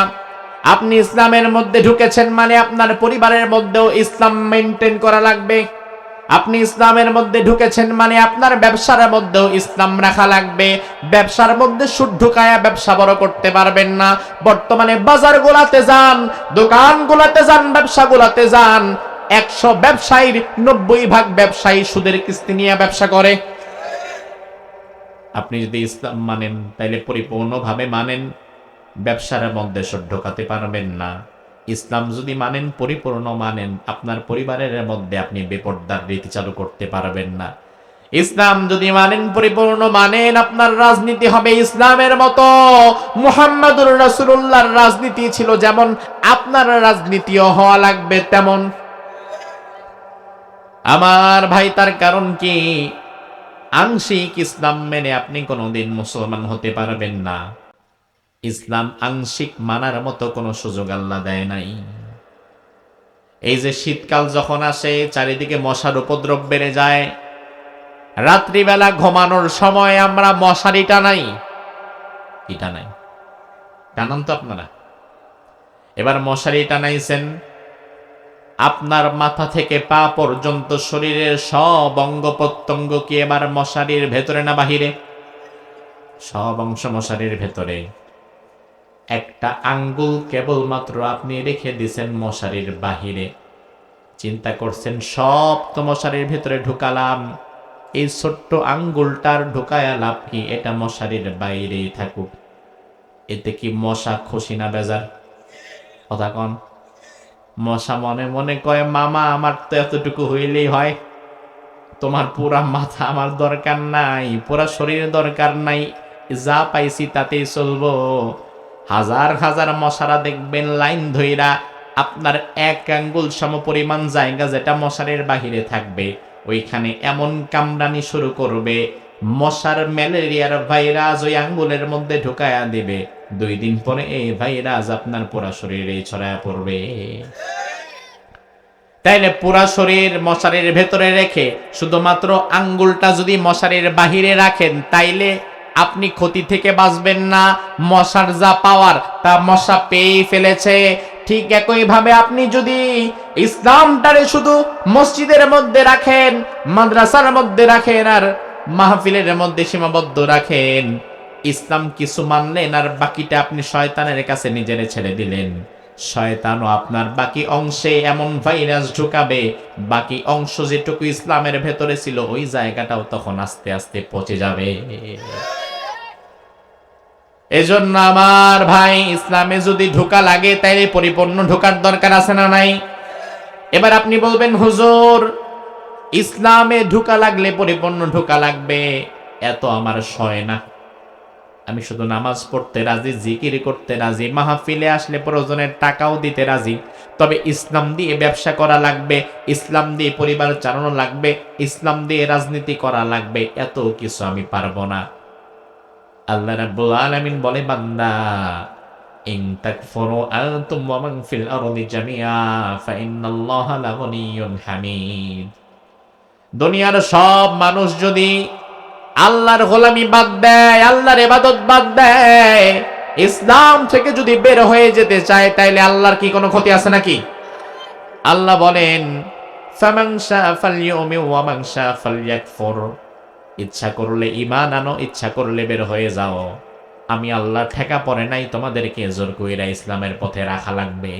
আপনি ইসলামের মধ্যে ঢুকেছেন মানে আপনার পরিবারের মধ্যেও ইসলাম মেনটেন করা লাগবে। আপনি ইসলামের মধ্যে ঢুকেছেন মানে আপনার ব্যবসার মধ্যেও ইসলাম রাখা লাগবে। ব্যবসার মধ্যে সুদ ঢুকায়া ব্যবসা বড় করতে পারবেন না। বর্তমানে বাজার গোলাতে যান, দোকান গোলাতে যান, ব্যবসা গোলাতে যান, 100 ব্যবসায়ীর 90 ভাগ ব্যবসায়ী সুদের কিস্তি নিয়ে ব্যবসা করে। আপনি যদি ইসলাম মানেন, তাইলে পরিপূর্ণভাবে মানেন, ব্যবসার মধ্যে সুদ ঢোকাতে পারবেন না। ইসলাম যদি মানেন, পরিপূর্ণ মানেন, আপনার পরিবারের মধ্যে আপনি বেপরদার রীতি চালু করতে পারবেন না। ইসলাম যদি মানেন, পরিপূর্ণ মানেন, আপনার রাজনীতি হবে ইসলামের মতো। মুহাম্মদুর রাসূলুল্লাহর রাজনীতি ছিল যেমন, আপনার রাজনীতিও হওয়া লাগবে তেমন। আমার ভাই, তার কারণ কি? আংশিক ইসলাম মেনে আপনি কোনোদিন মুসলমান হতে পারবেন না। ইসলাম আংশিক মানার মতো কোনো সুযোগ আল্লাহ দেয় নাই। এই যে শীতকাল যখন আসে, চারিদিকে মশার উপদ্রব বেড়ে যায়, রাত্রিবেলা ঘুমানোর সময় আমরা মশারি টানাই, কি টানাই? টানান তো আপনারা? এবার মশারি টানাইছেন, আপনার মাথা থেকে পা পর্যন্ত শরীরের সব অঙ্গ প্রত্যঙ্গ কি এবার মশারির ভেতরে না বাহিরে? সব অংশ মশারির ভেতরে। একটা আঙ্গুল কেবলমাত্র আপনি রেখে দিছেন মশারির বাহিরে। চিন্তা করছেন, সব তো মশারির ভেতরে ঢুকালাম, এই ছোট্ট আঙ্গুলটার ঢুকায়া লাভ কি? এটা মশারির বাইরেই থাকুক, এতে কি মশা খুশি না বেজার? কথা কন। মশা মনে মনে কয়, মামা আমার তো এতটুকু হইলেই হয়, তোমার পুরা মাথা আমার দরকার নাই, পুরা শরীর দরকার নাই, যা পাইছি তাতেই চলবো। হাজার হাজার মশারা দেখবেন লাইন ধইরা আপনার এক আঙ্গুল সম পরিমাণ জায়গা যেটা মশারের বাহিরে থাকবে, ওইখানে এমন কামড়ানি শুরু করবে, মশার ম্যালেরিয়ার ভাইরাস ওই আঙ্গুলের মধ্যে ঢুকায়া দিবে। 2 দিন পরে এই ভাইরাস আপনার পুরা শরীরে ছড়ায়া পড়বে। তাইলে পুরা শরীর মশারির ভেতরে রেখে শুধুমাত্র আঙ্গুলটা যদি মশারির বাহিরে রাখেন, তাইলে আপনি ক্ষতি থেকে বাঁচবেন না। মশার যা পাওয়ার তা মশা পেয়ে ফেলেছে। ঠিক একই ভাবে আপনি যদি ইসলামটারে শুধু মসজিদের মধ্যে রাখেন, মাদ্রাসার মধ্যে রাখেন, আর মাহফিলের মধ্যে সীমাবদ্ধ রাখেন, ইসলাম কিছু মানলেন আর বাকিটা আপনি শয়তানের কাছে নিজেরে ছেড়ে দিলেন, শয়তানও আপনার বাকি অংশে এমন ভাইরাস ঢুকাবে, বাকি অংশ যেটুকু ইসলামের ভেতরে ছিল ওই জায়গাটাও তখন আস্তে আস্তে পচে যাবে। এজন্য আমার ভাই, ইসলামে যদি ঢোকা লাগে তাইলে পরিপূর্ণ ঢোকার দরকার আছে না নাই? এবার আপনি বলবেন, হুজুর ইসলামে ঢোকা লাগলে পরিপূর্ণ ঢোকা লাগবে, এত আমার সয় না। আমি শুধু নামাজ পড়তে রাজি, জিকির করতে রাজি, মাহফিলে আসলে প্রয়োজনের টাকাও দিতে রাজি, তবে ইসলাম দিয়ে ব্যবসা করা লাগবে, ইসলাম দিয়ে পরিবার চালানো লাগবে, ইসলাম দিয়ে রাজনীতি করা লাগবে, এত কিছু আমি পারবো না। আল্লাহ রাব্বুল আলামিন বলে, বান্দা ইন তাকফুরু আনতুম ওয়া মান ফিল আরদি জামিআ ফাইন্নাল্লাহা লাগনিয়্যুন হামিদ। দুনিয়ার সব মানুষ যদি আল্লাহর গোলামি বাদ দেয়, আল্লাহর ইবাদত বাদ দেয়, ইসলাম থেকে যদি বের হয়ে যেতে চায়, তাইলে আল্লাহর কি কোনো ক্ষতি আছে নাকি? আল্লাহ বলেন, ফামান শাআ ফালইউমিন ওয়া মান শাআ ফালইয়াকফুর। ইচ্ছা করলে ঈমান আনো, ইচ্ছা করলে বের হয়ে যাও। আমি আল্লাহ ঠেকা পড়ে নাই, তোমাদেরকে জোর কইরা ইসলামের পথে রাখা লাগবে।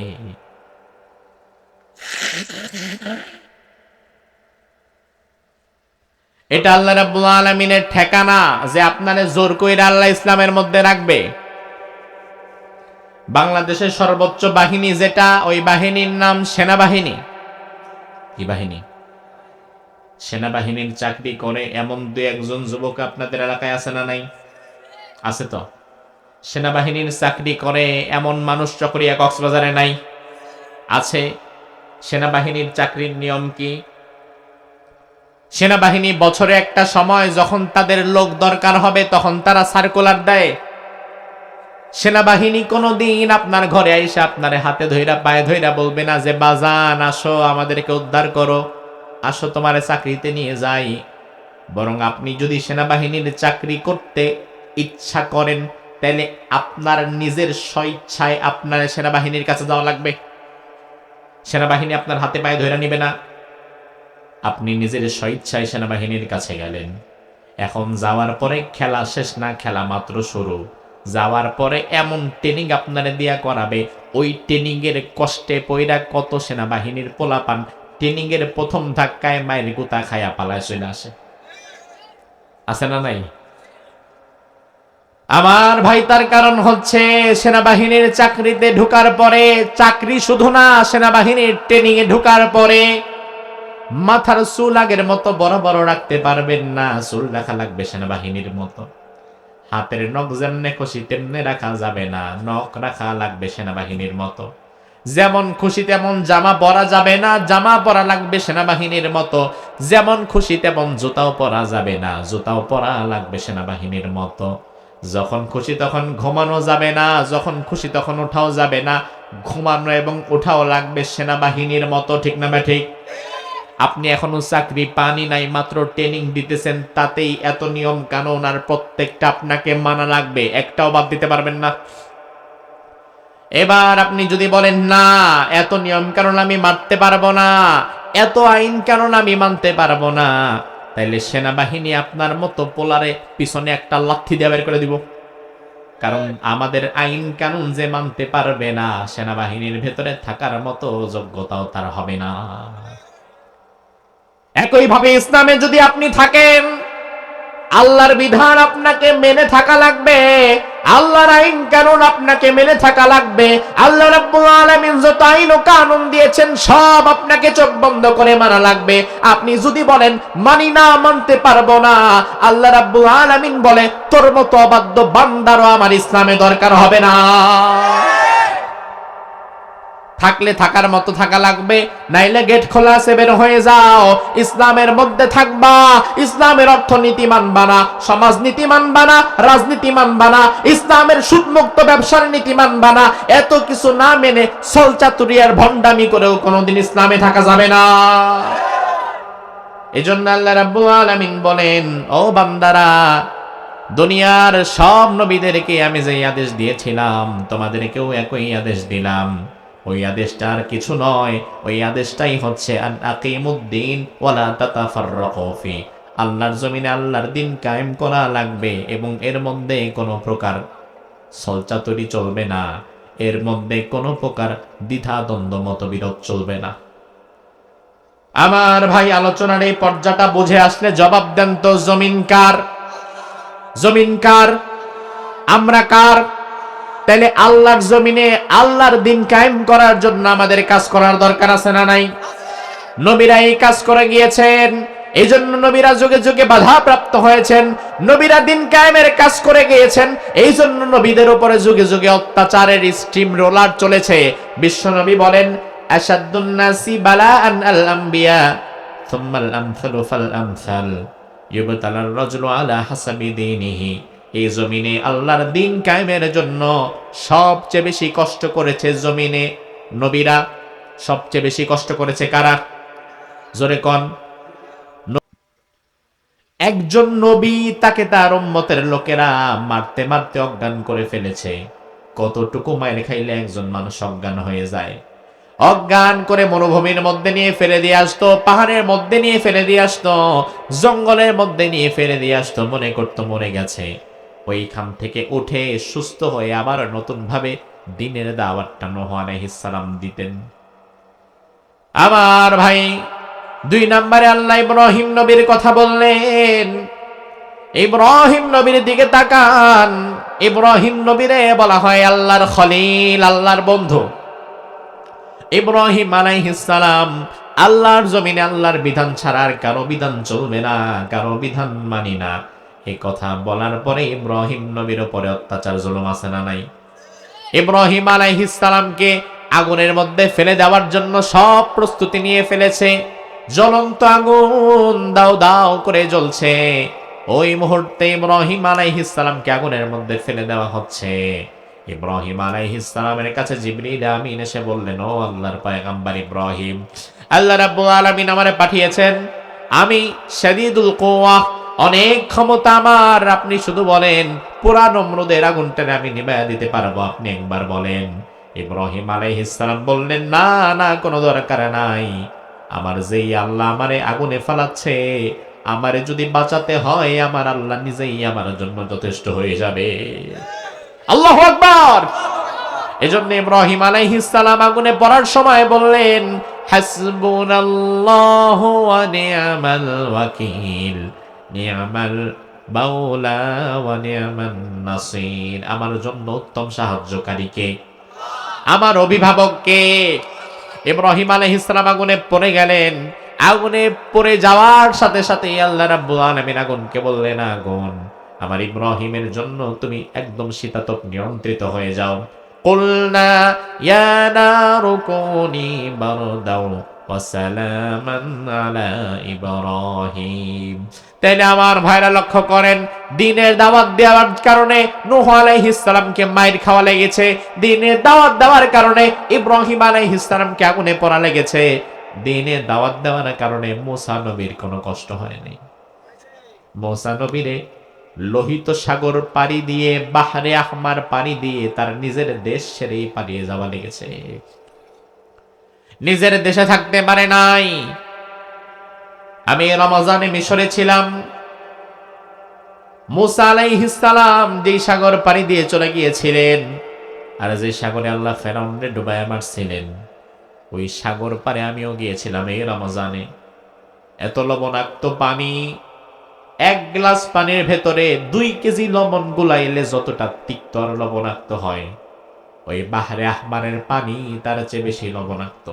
এটা আল্লাহ রাব্বুল আলামিনের ঠেকানা যে আপনারে জোর কইরা আল্লাহ ইসলামের মধ্যে রাখবে। বাংলাদেশের সর্বোচ্চ বাহিনী যেটা, ওই বাহিনীর নাম সেনাবাহিনী। কি বাহিনী? সেনাবাহিনীর চাকরি করে এমন 2-1 যুবক আপনাদের এলাকায় আছে না নাই? আছে তো। সেনাবাহিনীর চাকরি করে এমন মানুষ চকরিয়া কক্সবাজারে নাই? আছে। সেনাবাহিনীর চাকরির নিয়ম কি? সেনাবাহিনী বছরে একটা সময় যখন তাদের লোক দরকার হবে তখন তারা সার্কুলার দেয়। সেনাবাহিনী কোনোদিন আপনার ঘরে আইসা আপনার হাতে ধইরা পায়ে ধইরা বলবে না যে বাজান আসো আমাদেরকে উদ্ধার করো, আসো তোমারে চাকরিতে নিয়ে যাই। বরং আপনি যদি সেনাবাহিনীর চাকরি করতে ইচ্ছা করেন, তাহলে আপনার নিজের স্বইচ্ছায় আপনার সেনাবাহিনীর কাছে যাওয়া লাগবে। সেনাবাহিনী আপনার হাতে পায়ে ধইরা নিবে না, আপনি নিজের স্বইচ্ছায় সেনাবাহিনীর কাছে গেলেন। এখন যাওয়ার পরে খেলা শেষ না, খেলা মাত্র শুরু। যাওয়ার পরে এমন ট্রেনিং আপনারে দিয়া করাবে, ওই ট্রেনিং এর কষ্টে পইরা কত সেনাবাহিনীর পোলাপান ট্রেনিং এর প্রথম ধাক্কায় মায়ের গুতা খায়া পালায় চলে আসে। আছে না নাই? আমার ভাই, তার কারণ হচ্ছে সেনাবাহিনীর চাকরিতে ঢোকার পরে, চাকরি শুধু না, সেনাবাহিনীর ট্রেনিং এ ঢোকার পরে মাথার চুল আগের মতো বড় বড় রাখতে পারবেন না, চুল রাখা লাগবে সেনাবাহিনীর মতো। হাতের নখ যেমনে খুশি তেমনে রাখা যাবে না, নখ রাখা লাগবে সেনাবাহিনীর মতো। যেমন খুশি তেমন জামা পরা যাবে না, জামা পরা লাগবে সেনাবাহিনীর মতো। যেমন খুশি তেমন জুতাও পরা যাবে না, জুতাও পরা লাগবে সেনাবাহিনীর মতো। যখন খুশি তখন ঘুমানো যাবে না, যখন খুশি তখন উঠাও যাবে না, ঘুমানো এবং উঠাও লাগবে সেনাবাহিনীর মতো। ঠিক না ঠিক? আপনি এখনো চাকরি পানি নাই, মাত্র ট্রেনিং দিতেছেন, তাতেই এত নিয়ম কানুন, আর প্রত্যেকটা আপনাকে মানা লাগবে, একটাও বাদ দিতে পারবেন না। এবার আপনি যদি বলেন না এত নিয়ম কানুন আমি মানতে পারবো না, এত আইন কানুন আমি মানতে পারবো না, তাইলে সেনাবাহিনী আপনার মতো পোলারে পিছনে একটা লাথি দিয়ে বের করে দিব। কারণ আমাদের আইন কানুন যে মানতে পারবে না, সেনাবাহিনীর ভেতরে থাকার মতো যোগ্যতাও তার হবে না। একইভাবে ইসলামে যদি আপনি থাকেন, আল্লাহর বিধান আপনাকে মেনে থাকা লাগবে, আল্লাহর আইন কানুন আপনাকে মেনে থাকা লাগবে। আল্লাহ রাব্বুল আলামিন যত আইন ও কানুন দিয়েছেন সব আপনাকে চোখ বন্ধ করে মানা লাগবে। আপনি যদি বলেন মানি না, মানতে পারবো না, আল্লাহ রাব্বুল আলামিন বলে তোর মতো অবাধ্য বান্দারও আমার ইসলামে দরকার হবে না। থাকলে থাকার মতো থাকা লাগবে, নাইলে গেট খোলা আছে বের হয়ে যাও। ইসলামের মধ্যে থাকবা, ইসলামের অর্থনীতি মানবা না, সমাজনীতি মানবা না, রাজনীতি মানবা না, ইসলামের সুদমুক্ত ব্যবসার নীতি মানবা না। এত কিছু না মেনে ছলচাতুরিয়ার ভণ্ডামি করেও কোনোদিন ইসলামে থাকা যাবে না। এজন্য আল্লাহ রাব্বুল আলামিন বলেন, ও বান্দারা, দুনিয়ার সব নবীদেরকে আমি যে আদেশ দিয়েছিলাম তোমাদেরকেও একই আদেশ দিলাম। ওই আদেশটা আর কিছু নয়, ওই আদেশটাই হচ্ছে আন আকিমুদ্দিন ওয়ালা তাতাফাররাকু ফি। আল্লাহর জমিনে আল্লাহর দিন কায়েম করা লাগবে এবং এর মধ্যে কোনো প্রকার ছলচাতুরি চলবে না, এর মধ্যে কোনো প্রকার দ্বিধা দ্বন্দ্ব মতবিরোধ চলবে না। আমার ভাই, আলোচনার এই পর্যায়টা বুঝে আসলে জবাব দেন তো, জমিন কার? জমিন কার? আমরা কার? তাহলে আল্লাহর জমিনে আল্লাহর দিন কায়েম করার জন্য আমাদের কাজ করার দরকার আছে না নাই? নবীরা এই কাজ করে গিয়েছেন, এই জন্য নবীরা যুগে যুগে বাধাপ্রাপ্ত হয়েছেন। নবীরা দিন কায়েমের কাজ করে গিয়েছেন, এই জন্য নবীদের উপরে যুগে যুগে অত্যাচারের স্টিম রোলার চলেছে। বিশ্বনবী বলেন, আশাদ্দুন নাসি বালাআন আল আম্বিয়া সুম্মাল আমসালু ফাল আমসাল ইউবতালার রাজুলু আলা হাসাবি দীনিহি। এই জমিনে আল্লাহর দিন কায়েমের জন্য সবচেয়ে বেশি কষ্ট করেছে জমিনে নবীরা। সবচেয়ে বেশি কষ্ট করেছে কারা? জোরে কোন? একজন নবী, তাকে তার উম্মতের লোকেরা মারতে মারতে অজ্ঞান করে ফেলেছে। কতটুকু মায়ের খাইলে একজন মানুষ অজ্ঞান হয়ে যায়? অজ্ঞান করে মরুভূমির মধ্যে নিয়ে ফেলে দিয়ে আসতো, পাহাড়ের মধ্যে নিয়ে ফেলে দিয়ে আসতো, জঙ্গলের মধ্যে নিয়ে ফেলে দিয়ে আসতো, মনে করতো মরে গেছে। ওইখান থেকে উঠে সুস্থ হয়ে আবার নতুন ভাবে দিনের দাওয়াতটা নূহ আলাইহিস সালাম দিতেন। আমার ভাই, 2 নম্বরে আল্লাহ ইব্রাহিম নবীর কথা বললেন। ইব্রাহিম নবীর দিকে তাকান। ইব্রাহিম নবীরে বলা হয় আল্লাহর খলিল, আল্লাহর বন্ধু। ইব্রাহিম আলাইহিস সালাম আল্লাহর জমিনে আল্লাহর বিধান ছাড়া আর কারো বিধান চলবে না, কারো বিধান মানি না, এই কথা বলার পরে ইব্রাহিম নবীর উপরে অত্যাচার জুলুম আছে না নাই? ইব্রাহিম আলাইহিস সালামকে আগুনের মধ্যে ফেলে দেওয়ার জন্য সব প্রস্তুতি নিয়ে ফেলেছে। জ্বলন্ত আগুন দাও দাও করে জ্বলছে। ওই মুহূর্তে ইব্রাহিম আলাইহিস সালামকে আগুনের মধ্যে ফেলে দেওয়া হচ্ছে। ইব্রাহিম আলাইহিস সালামের কাছে জিবরিল আমিন এসে বললেন, ও আল্লাহর পয়গম্বর ইব্রাহিম, আল্লাহ রাব্বুল আলামিন আমারে পাঠিয়েছেন, আমি শাদীদুল কুওয়া, অনেক ক্ষমতা আমার। আপনি শুধু বলেন, পুরা নমরুদের আগুনটা আমি নিভাইয়া দিতে পারবো, আপনি একবার বলেন। ইব্রাহিম আলাইহিস সালাম বললেন, না না, কোনো দরকার নাই। আমার যেই আল্লাহ আমারে আগুনে ফেলাচ্ছে, আমারে যদি বাঁচাতে হয় আমার আল্লাহ নিজেই আমার জন্য যথেষ্ট হয়ে যাবে। আল্লাহু আকবার। এজন্য ইব্রাহিম আলাইহিস সালাম আগুনে পড়ার সময় বললেন, হাসবুনাল্লাহু ওয়া নি'মাল ওয়াকিল, নি'মাল মাওলা ওয়া নি'মান নাসির। আমার জন্য উত্তম সাহায্যকারী কে? আমার অভিভাবক কে? ইব্রাহিম আলাইহিস সালাম আগুনে পড়ে গেলেন। আগুনে পড়ে যাওয়ার সাথে সাথে আল্লাহ রাব্বুল আলামিন আগুনকে বললেন, আগুন, আমার ইব্রাহিমের জন্য তুমি একদম শীতাতপ নিয়ন্ত্রিত হয়ে যাও। কুলনা ইয়া নারু কুনি বারদাও ওয়া সালামান আলা ইব্রাহিম। তাইলে আমার ভাইরা লক্ষ্য করেন, দিনের দাওয়াত দেওয়ার কারণে নূহ আলাইহিস সালামকে মাইর খাওয়া লেগেছে, দিনের দাওয়াত দেওয়ার কারণে ইব্রাহিম আলাইহিস সালামকে আগুনে পোড়া লেগেছে, দিনের দাওয়াত দেওয়ার কারণে মুসা নবীর কোনো কষ্ট হয়নি। মুসা নবীরে লোহিত সাগর পাড়ি দিয়ে, বাহরে আহমার পাড়ি দিয়ে তার নিজের দেশ ছেড়ে পালিয়ে যাওয়া লেগেছে। নিজের দেশে থাকতে পারে নাই। আমি রমজানে মিশরে ছিলাম। মুসা আলাইহিস সালাম যেই সাগর পাড়ি দিয়ে চলে গিয়েছিলেন, আর যে সাগরে আল্লাহ ফেরাউনকে ডুবাইয়া মারছিলেন, ওই সাগর পাড়ে আমিও গিয়েছিলাম এই রমজানে। এত লবণাক্ত পানি, এক গ্লাস পানির ভেতরে 2 কেজি লবণ গুলাইলে যতটা তিক্ত আর লবণাক্ত হয়, ওই বাহরে আহমারের পানি তার চেয়ে বেশি লবণাক্ত।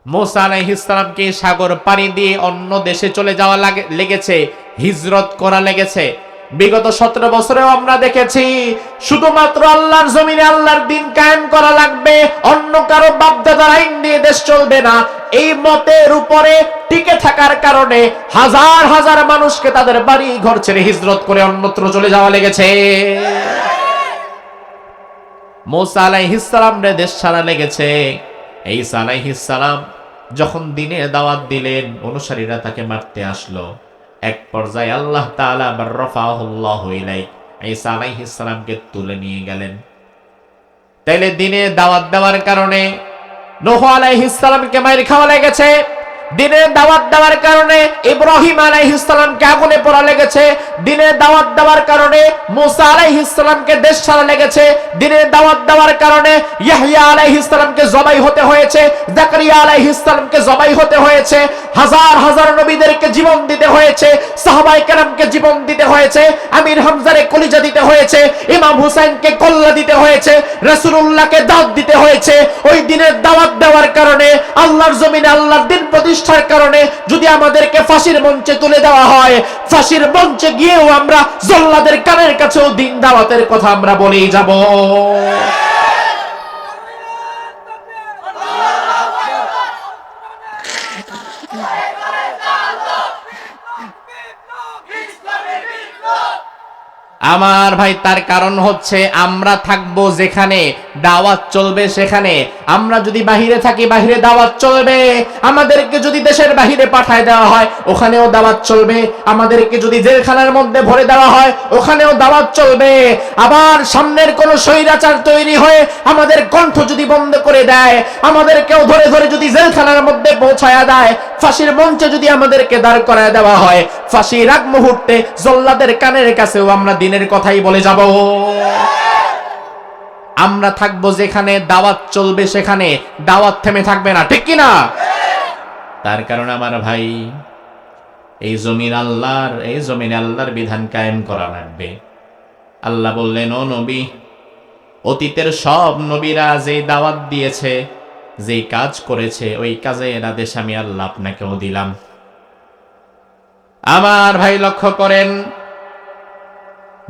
মুসা আলাইহিস সালামকে সাগর পানি দিয়ে অন্য দেশে চলে যাওয়া লেগেছে, হিজরত করা লেগেছে। বিগত 17 বছরেও আমরা দেখেছি শুধুমাত্র আল্লাহর জমিনে আল্লাহর দিন কায়েম করা লাগবে, অন্য কারো বাপদাদার আইন দিয়ে দেশ চলবে না, এই মতের উপরে টিকে থাকার কারণে হাজার হাজার মানুষকে তাদের বাড়ি ঘর ছেড়ে হিজরত করে অন্যত্র চলে যাওয়া লেগেছে। মুসা আলাইহিস সালামরে দেশ ছাড়া লেগেছে। ঈসা আলাইহিস সালাম যখন দ্বীনের দাওয়াত দিলেন, অনুসারীরা তাকে মারতে আসলো। এক পর্যায়ে আল্লাহ তাআলা বাররাফাহুল্লাহু ইলাইহি, ঈসা আলাইহিস সালামকে তুলে নিয়ে গেলেন। তাইলে দ্বীনের দাওয়াত দেওয়ার কারণে নূহ আলাইহিস সালামকে মাইর খাওয়া লেগেছে, দ্বীনের দাওয়াত দেওয়ার কারণে ইব্রাহিম আলাইহিস সালামকে আগুনে পোড়া লেগেছে, দ্বীনের দাওয়াত দেওয়ার কারণে মুসা আলাইহিস সালামকে দেশ ছাড়া লেগেছে, দ্বীনের দাওয়াত দেওয়ার কারণে ইয়াহইয়া আলাইহিস সালামকে জবাই হতে হয়েছে, জাকারিয়া আলাইহিস সালামকে জবাই হতে হয়েছে, হাজার হাজার নবীদেরকে জীবন দিতে হয়েছে, সাহাবায়ে কেরামকে জীবন দিতে হয়েছে, আমির হামজারে কলিজা দিতে হয়েছে, ইমাম হুসাইনকে কল্লা দিতে হয়েছে, রাসূলুল্লাহকে দাওয়াত দিতে হয়েছে। ওই দিনের দাওয়াত দেওয়ার কারণে আল্লাহর জমিনে আল্লাহর দিন প্রতিষ্ঠার কারণে যদি আমাদেরকে ফাঁসির মঞ্চে তুলে দেওয়া হয়, ফাঁসির মঞ্চে গিয়েও আমরা জল্লাদের কানের কাছেও দিন দাওয়াতের কথা আমরা বলেই যাব। আমার ভাই, তার কারণ হচ্ছে আমরা থাকবো যেখানে দাওয়াত চলবে সেখানে। আমরা যদি বাহিরে থাকি, বাহিরে দাওয়াত চলবে। আমাদেরকে যদি দেশের বাহিরে পাঠায় দেওয়া হয়, ওখানেও দাওয়াত চলবে। আমাদেরকে যদি জেলখানার মধ্যে ভরে দেওয়া হয়, ওখানেও দাওয়াত চলবে। আবার সামনের কোন স্বৈরাচার তৈরি হয়ে আমাদের কণ্ঠ যদি বন্ধ করে দেয়, আমাদেরকেও ধরে ধরে যদি জেলখানার মধ্যে পৌঁছায়া দেয়, ফাঁসির মঞ্চে যদি আমাদেরকে দাঁড় করায় দেওয়া হয়, ফাঁসির আগ মুহূর্তে জল্লাদের কানের কাছেও আমরা দিনের কথাই বলে যাব। আমরা থাকবো যেখানে দাওয়াত চলবে সেখানে, দাওয়াত থেমে থাকবে না, ঠিক কি না? তার কারণ আমার ভাই, এই জমিন আল্লাহর, এই জমিনে আল্লাহর বিধান কায়েম করা লাগবে। আল্লাহ বললেন, ও নবী, অতীতের সব নবীরা যে দাওয়াত দিয়েছে, যে কাজ করেছে, ওই কাজের আদেশ আমি আল্লাহ আপনাকেও দিলাম। আমার ভাই লক্ষ্য করেন,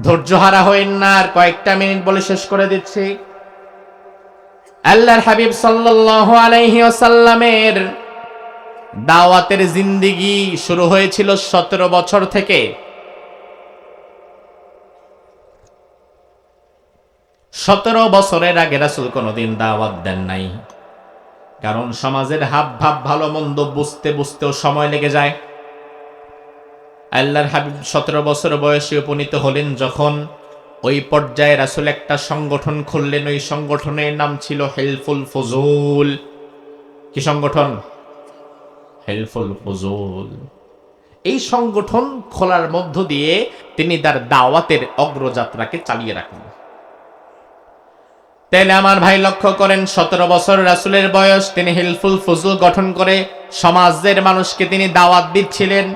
ধৈর্য হারা হইন না, আর কয়েকটা মিনিট বলে শেষ করে দিচ্ছি। আল্লাহর হাবিব সাল্লাল্লাহু আলাইহি ওয়াসাল্লামের দাওয়াতের জিন্দেগি শুরু হয়েছিল 17 বছর থেকে। 17 বছরের আগে রাসূল কোনোদিন দাওয়াত দেন নাই, কারণ সমাজের হাব ভাব ভালো মন্দ বুঝতে বুঝতেও সময় লেগে যায়। আল্লাহর হাবিব 17 বছর বয়সে উপনীত হলেন যখন, ওই পর্যায়ে রাসূল একটা সংগঠন খুললেন। ওই সংগঠনের নাম ছিল হেলফুল ফুজুল। কি সংগঠন? হেলফুল ফুজুল। এই সংগঠন খোলার মধ্য দিয়ে তিনি তার দাওয়াতের অগ্রযাত্রাকে চালিয়ে রাখলেন। তাইলে আমার ভাই লক্ষ্য করেন, 17 বছর রাসূলের বয়স, তিনি হেলফুল ফুজুল গঠন করে সমাজের মানুষকে তিনি দাওয়াত দিচ্ছিলেন।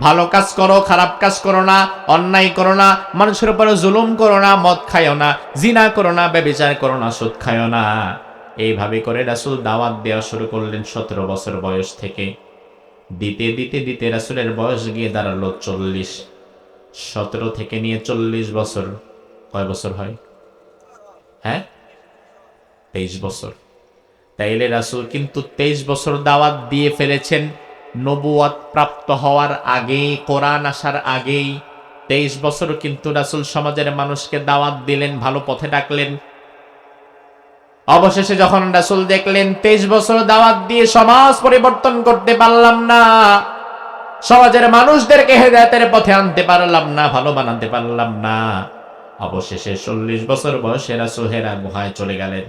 ভালো কাজ করো, খারাপ কাজ করো না, অন্যায় করো না, মানুষের উপরে জুলুম করো না, মদ খায়ও না, জিনা করো না, ব্যভিচার করো না, সুদ খায়ও না। এইভাবে করে রাসূল দাওয়াত দেওয়া শুরু করলেন 17 বছর বয়স থেকে। দিতে দিতে দিতে রাসূলের বয়স গিয়ে দাঁড়ালো 40। 17 থেকে নিয়ে 40 বছর, কয় বছর হয়? হ্যাঁ, 23 বছর। তাইলে রাসূল কিন্তু 23 বছর দাওয়াত দিয়ে ফেলেছেন। নবুয়ত প্রাপ্ত হওয়ার আগেই, কোরআন আসার আগেই 23 বছর কিন্তু রাসূল সমাজের মানুষকে দাওয়াত দিলেন, ভালো পথে ডাকলেন। অবশেষে যখন রাসূল দেখলেন 23 বছর দাওয়াত দিয়ে সমাজ পরিবর্তন করতে পারলাম না, সমাজের মানুষদেরকে হেদায়েতের পথে আনতে পারলাম না, ভালো বানাতে পারলাম না, অবশেষে 40 বছর বয়সে রাসূল হেরা গুহায় চলে গেলেন।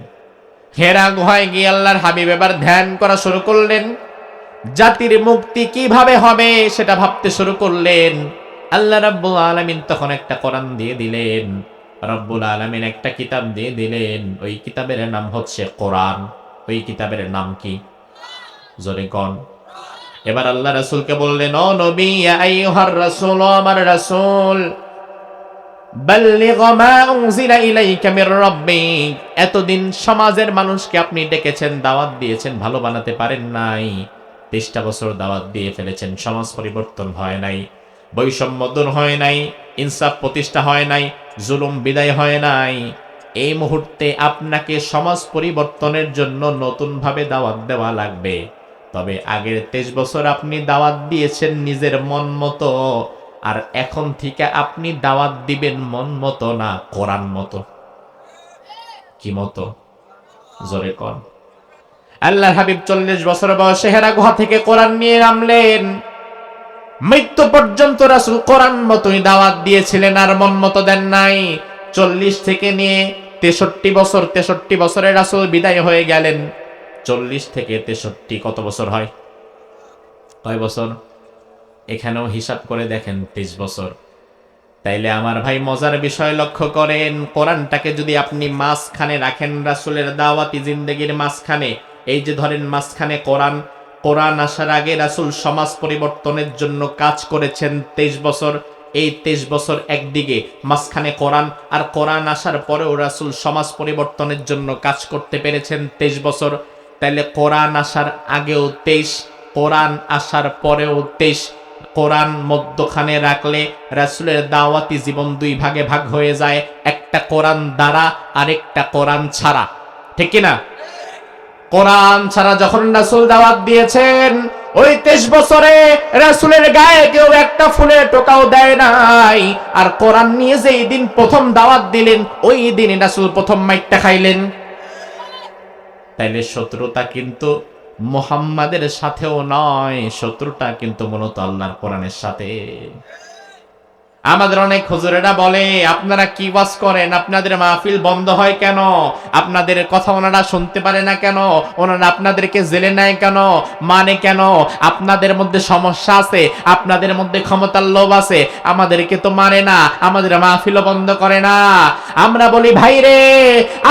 হেরা গুহায় গিয়ে আল্লাহর হাবিব এবার ধ্যান করা শুরু করলেন। জাতির মুক্তি কিভাবে হবে সেটা ভাবতে শুরু করলেন। আল্লাহ রাব্বুল আলামিন তখন একটা কোরআন দিয়ে দিলেন, রব্বুল আলামিন একটা কিতাব দিয়ে দিলেন। ওই কিতাবের নাম হচ্ছে কোরআন। ওই কিতাবের নাম কি? জোরে কোন? এবার আল্লাহ রাসূলকে বললেন, ও নবী, ইয়া আইয়ুহার রাসূল, ও আমার রাসূল, বাল্লিগ মা উনজিলা ইলাইকা মির রাব্বিক। এতদিন সমাজের মানুষকে আপনি ডেকেছেন, দাওয়াত দিয়েছেন, ভালো বানাতে পারেন নাই। 23টা বছর দাওয়াত দিয়ে ফেলেছেন, সমাজ পরিবর্তন হয় নাই, বৈষম্য দূর হয় নাই, ইনসাফ প্রতিষ্ঠা হয় নাই, জুলুম বিদায় হয় নাই। এই মুহূর্তে আপনাকে সমাজ পরিবর্তনের জন্য নতুনভাবে দাওয়াত দেওয়া লাগবে। তবে আগের 23 বছর আপনি দাওয়াত দিয়েছেন নিজের মন মতো, আর এখন থেকে আপনি দাওয়াত দিবেন মন মতো না, কোরআন মতো। কি মতো? জোরে কর। আল্লাহর হাবিব 40 বছর বয়সে হেরা গুহা থেকে কোরআন নিয়ে নামলেন। মৃত্যু পর্যন্ত রাসূল কোরআন মতোই দাওয়াত দিয়েছিলেন, আর মন মতো দেন নাই। 40 থেকে নিয়ে 63 বছর, 63 বছরে রাসূল বিদায় হয়ে গেলেন। 40 থেকে 63 কত বছর হয়? কয় বছর? এখানেও হিসাব করে দেখেন, 23 বছর। তাইলে আমার ভাই মজার বিষয় লক্ষ্য করেন, কোরআনটাকে যদি আপনি মাঝখানে রাখেন, রাসূলের দাওয়াতি জিন্দেগির মাঝখানে, এই যে ধরেন মাঝখানে কোরআন আসার আগে রাসূল সমাজ পরিবর্তনের জন্য কাজ করেছেন 23 বছর। এই 23 বছর একদিকে, মাঝখানে কোরআন, আর কোরআন আসার পরেও রাসূল সমাজ পরিবর্তনের জন্য কাজ করতে পেরেছেন 23 বছর। তাইলে কোরআন আসার আগেও 23, কোরআন আসার পরেও 23। কোরআন মধ্যখানে রাখলে রাসূলের দাওয়াতি জীবন দুই ভাগে ভাগ হয়ে যায়, একটা কোরআন দ্বারা, আরেকটা কোরআন ছাড়া। ঠিক কি না? কোরআন ছাড়া যখন রাসূল দাওয়াত দিয়েছেন, ওই 23 বছরে রাসূলের গায়ে কেউ একটা ফুলের টোকাও দেয় নাই। আর কোরআন নিয়ে যেই দিন প্রথম দাওয়াত দিলেন, ওই দিন রাসূল প্রথম মাইটটা খাইলেন। তাইলে শত্রুতা কিন্তু মুহাম্মাদের সাথেও নয়, শত্রুতা কিন্তু মূলত আল্লাহর কোরআনের সাথে। আমাদের অনেক হুজুরেরা বলে, আপনারা কি ওয়াজ করেন, আপনাদের মাহফিল বন্ধ হয় কেন, আপনাদের কথা ওনারা শুনতে পারে না কেন, ওনারা আপনাদেরকে জেলে নেয় কেন, মানে কেন? আপনাদের মধ্যে সমস্যা আছে, আপনাদের মধ্যে ক্ষমতার লোভ আছে, আমাদেরকে তো মানে না, আমাদের মাহফিলও বন্ধ করে না। আমরা বলি, ভাই রে,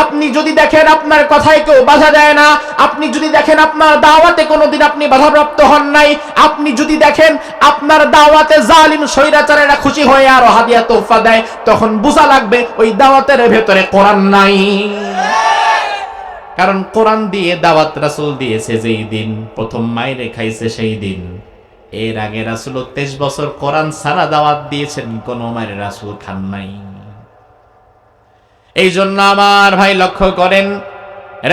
আপনি যদি দেখেন আপনার কথায় কেউ বাধা দেয় না, আপনি যদি দেখেন আপনার দাওয়াতে কোনোদিন আপনি বাধাপ্রাপ্ত হন নাই, আপনি যদি দেখেন আপনার দাওয়াতে জালিম স্বৈরাচারেরা খুশি হয়ে আরো হাদিয়া তোহফা দেয়, তখন বোঝা লাগবে ওই দাওয়াতের ভেতরে কোরআন নাই। কারণ কোরআন দিয়ে দাওয়াত রাসূল দিয়েছে যেই দিন, প্রথম মাইরে খাইছে সেই দিন। এর আগে রাসূল 23 বছর কোরআন ছাড়া দাওয়াত দিয়েছেন, কোন মাইরে রাসূল খান নাই। এই জন্য আমার ভাই লক্ষ্য করেন,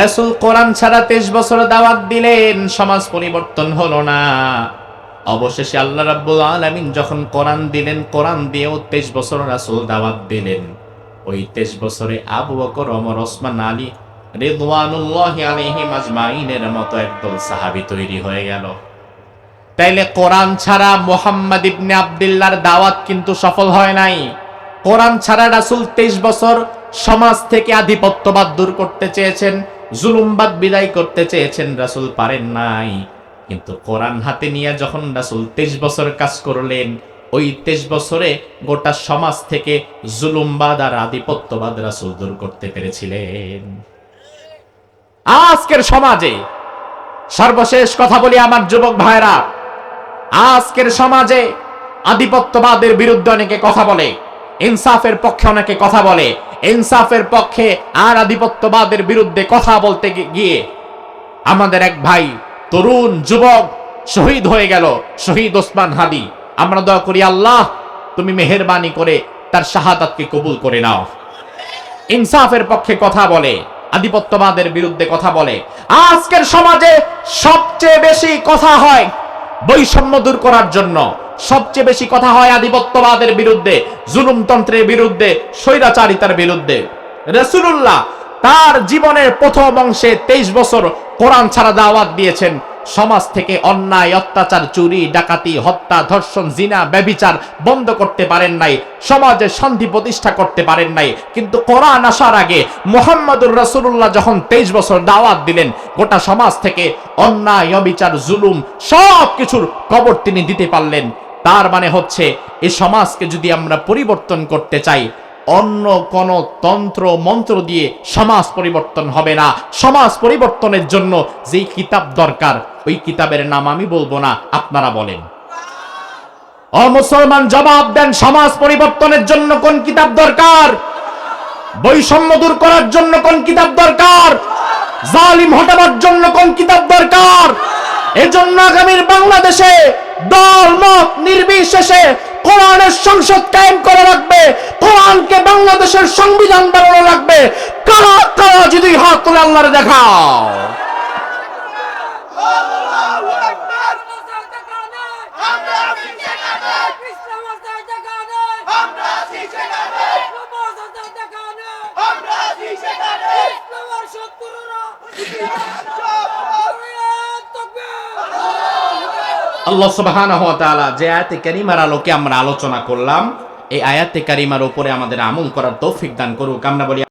রাসূল কোরআন ছাড়া 23 বছর দাওয়াত দিলেন, সমাজ পরিবর্তন হলো না। অবশেষে আল্লাহ রাব্বুল আলামিন যখন কোরআন দিলেন, কোরআন দিয়েও 23 বছর রাসূল দাওয়াত দিলেন। ওই 23 বছরে আবু বকর, ওমর, ওসমান, আলী রিদওয়ানুল্লাহি আলাইহিম আজমাইনের মতো একদল সাহাবী তৈরি হয়ে গেল। তাইলে কোরআন ছাড়া মুহাম্মদ ইবনে আব্দুল্লাহর দাওয়াত কিন্তু সফল হয় নাই। কোরআন ছাড়া রাসূল 23 বছর সমাজ থেকে আধিপত্যবাদ দূর করতে চেয়েছেন, জুলুমবাদ বিদায় করতে চেয়েছেন, রাসূল পারেন নাই। কিন্তু কোরআন হাতে নিয়ে যখন রাসূল 23 বছর কাজ করলেন, ওই 23 বছরে গোটা সমাজ থেকে জুলুমবাদ আর আধিপত্যবাদ রাসূল দূর করতে পেরেছিলেন। আজকের সমাজে, সর্বশেষ কথা বলি আমার যুবক ভাইরা, আজকের সমাজে আধিপত্যবাদের বিরুদ্ধে অনেকে কথা বলে, ইনসাফের পক্ষে অনেকে কথা বলে। ইনসাফের পক্ষে আর আধিপত্যবাদের বিরুদ্ধে কথা বলতে গিয়ে আমাদের এক ভাই, তরুণ যুবক শহীদ হয়ে গেল, শহীদ ওসমান হাদি। আমরা দোয়া করি, আল্লাহ তুমি মেহেরবানি করে তার শাহাদাতকে কবুল করে নাও। ইনসাফের পক্ষে কথা বলে, আধিপত্যবাদের বিরুদ্ধে কথা বলে। আজকের সমাজে সবচেয়ে বেশি কথা হয় বৈষম্য দূর করার জন্য, সবচেয়ে বেশি কথা হয় আধিপত্যবাদের বিরুদ্ধে, জুলুমতন্ত্রের বিরুদ্ধে, স্বৈরাচারিতার বিরুদ্ধে। রাসূলুল্লাহ তার জীবনের প্রথম অংশে 23 বছর কোরআন ছাড়া দাওয়াত দিয়েছেন। সমাজ থেকে অন্যায়, অত্যাচার, চুরি, ডাকাতি, হত্যা, ধর্ষণ, জিনা, ব্যভিচার বন্ধ করতে পারেন নাই, সমাজে শান্তি প্রতিষ্ঠা করতে পারেন নাই। কিন্তু কোরআন আসার আগে মুহাম্মদুর রাসূলুল্লাহ যখন 23 বছর দাওয়াত দিলেন, গোটা সমাজ থেকে অন্যায়, অবিচার, জুলুম সব কিছুর কবর তিনি দিতে পারলেন। তার মানে হচ্ছে, এই সমাজকে যদি আমরা পরিবর্তন করতে চাই, অন্য কোন তন্ত্র মন্ত্র দিয়ে সমাজ পরিবর্তন হবে না। সমাজ পরিবর্তনের জন্য যেই কিতাব দরকার ওই কিতাবের নাম আমি বলবো না, আপনারা বলেন। ও মুসলমান, জবাব দেন, সমাজ পরিবর্তনের জন্য কোন কিতাব দরকার? বৈষম্য দূর করার জন্য কোন কিতাব দরকার? জালিম হটাবার জন্য কোন কিতাব দরকার? এজন্য আগামীর বাংলাদেশে দল মত নির্বিশেষে কোরআনের সংসদ কায়েম করে রাখবে, কোরআনকে বাংলাদেশের সংবিধান বানানো রাখবে। কারা কারা যদি হাত তুলে আল্লাহর দেখাও। আল্লাহ সুবহানাহু ওয়া তাআলা যে আয়াতে কারিমার আলোকে আমরা আলোচনা করলাম, এই আয়াতে কারিমার উপরে আমাদের আমল করার তৌফিক দান করুক। আমরা বলি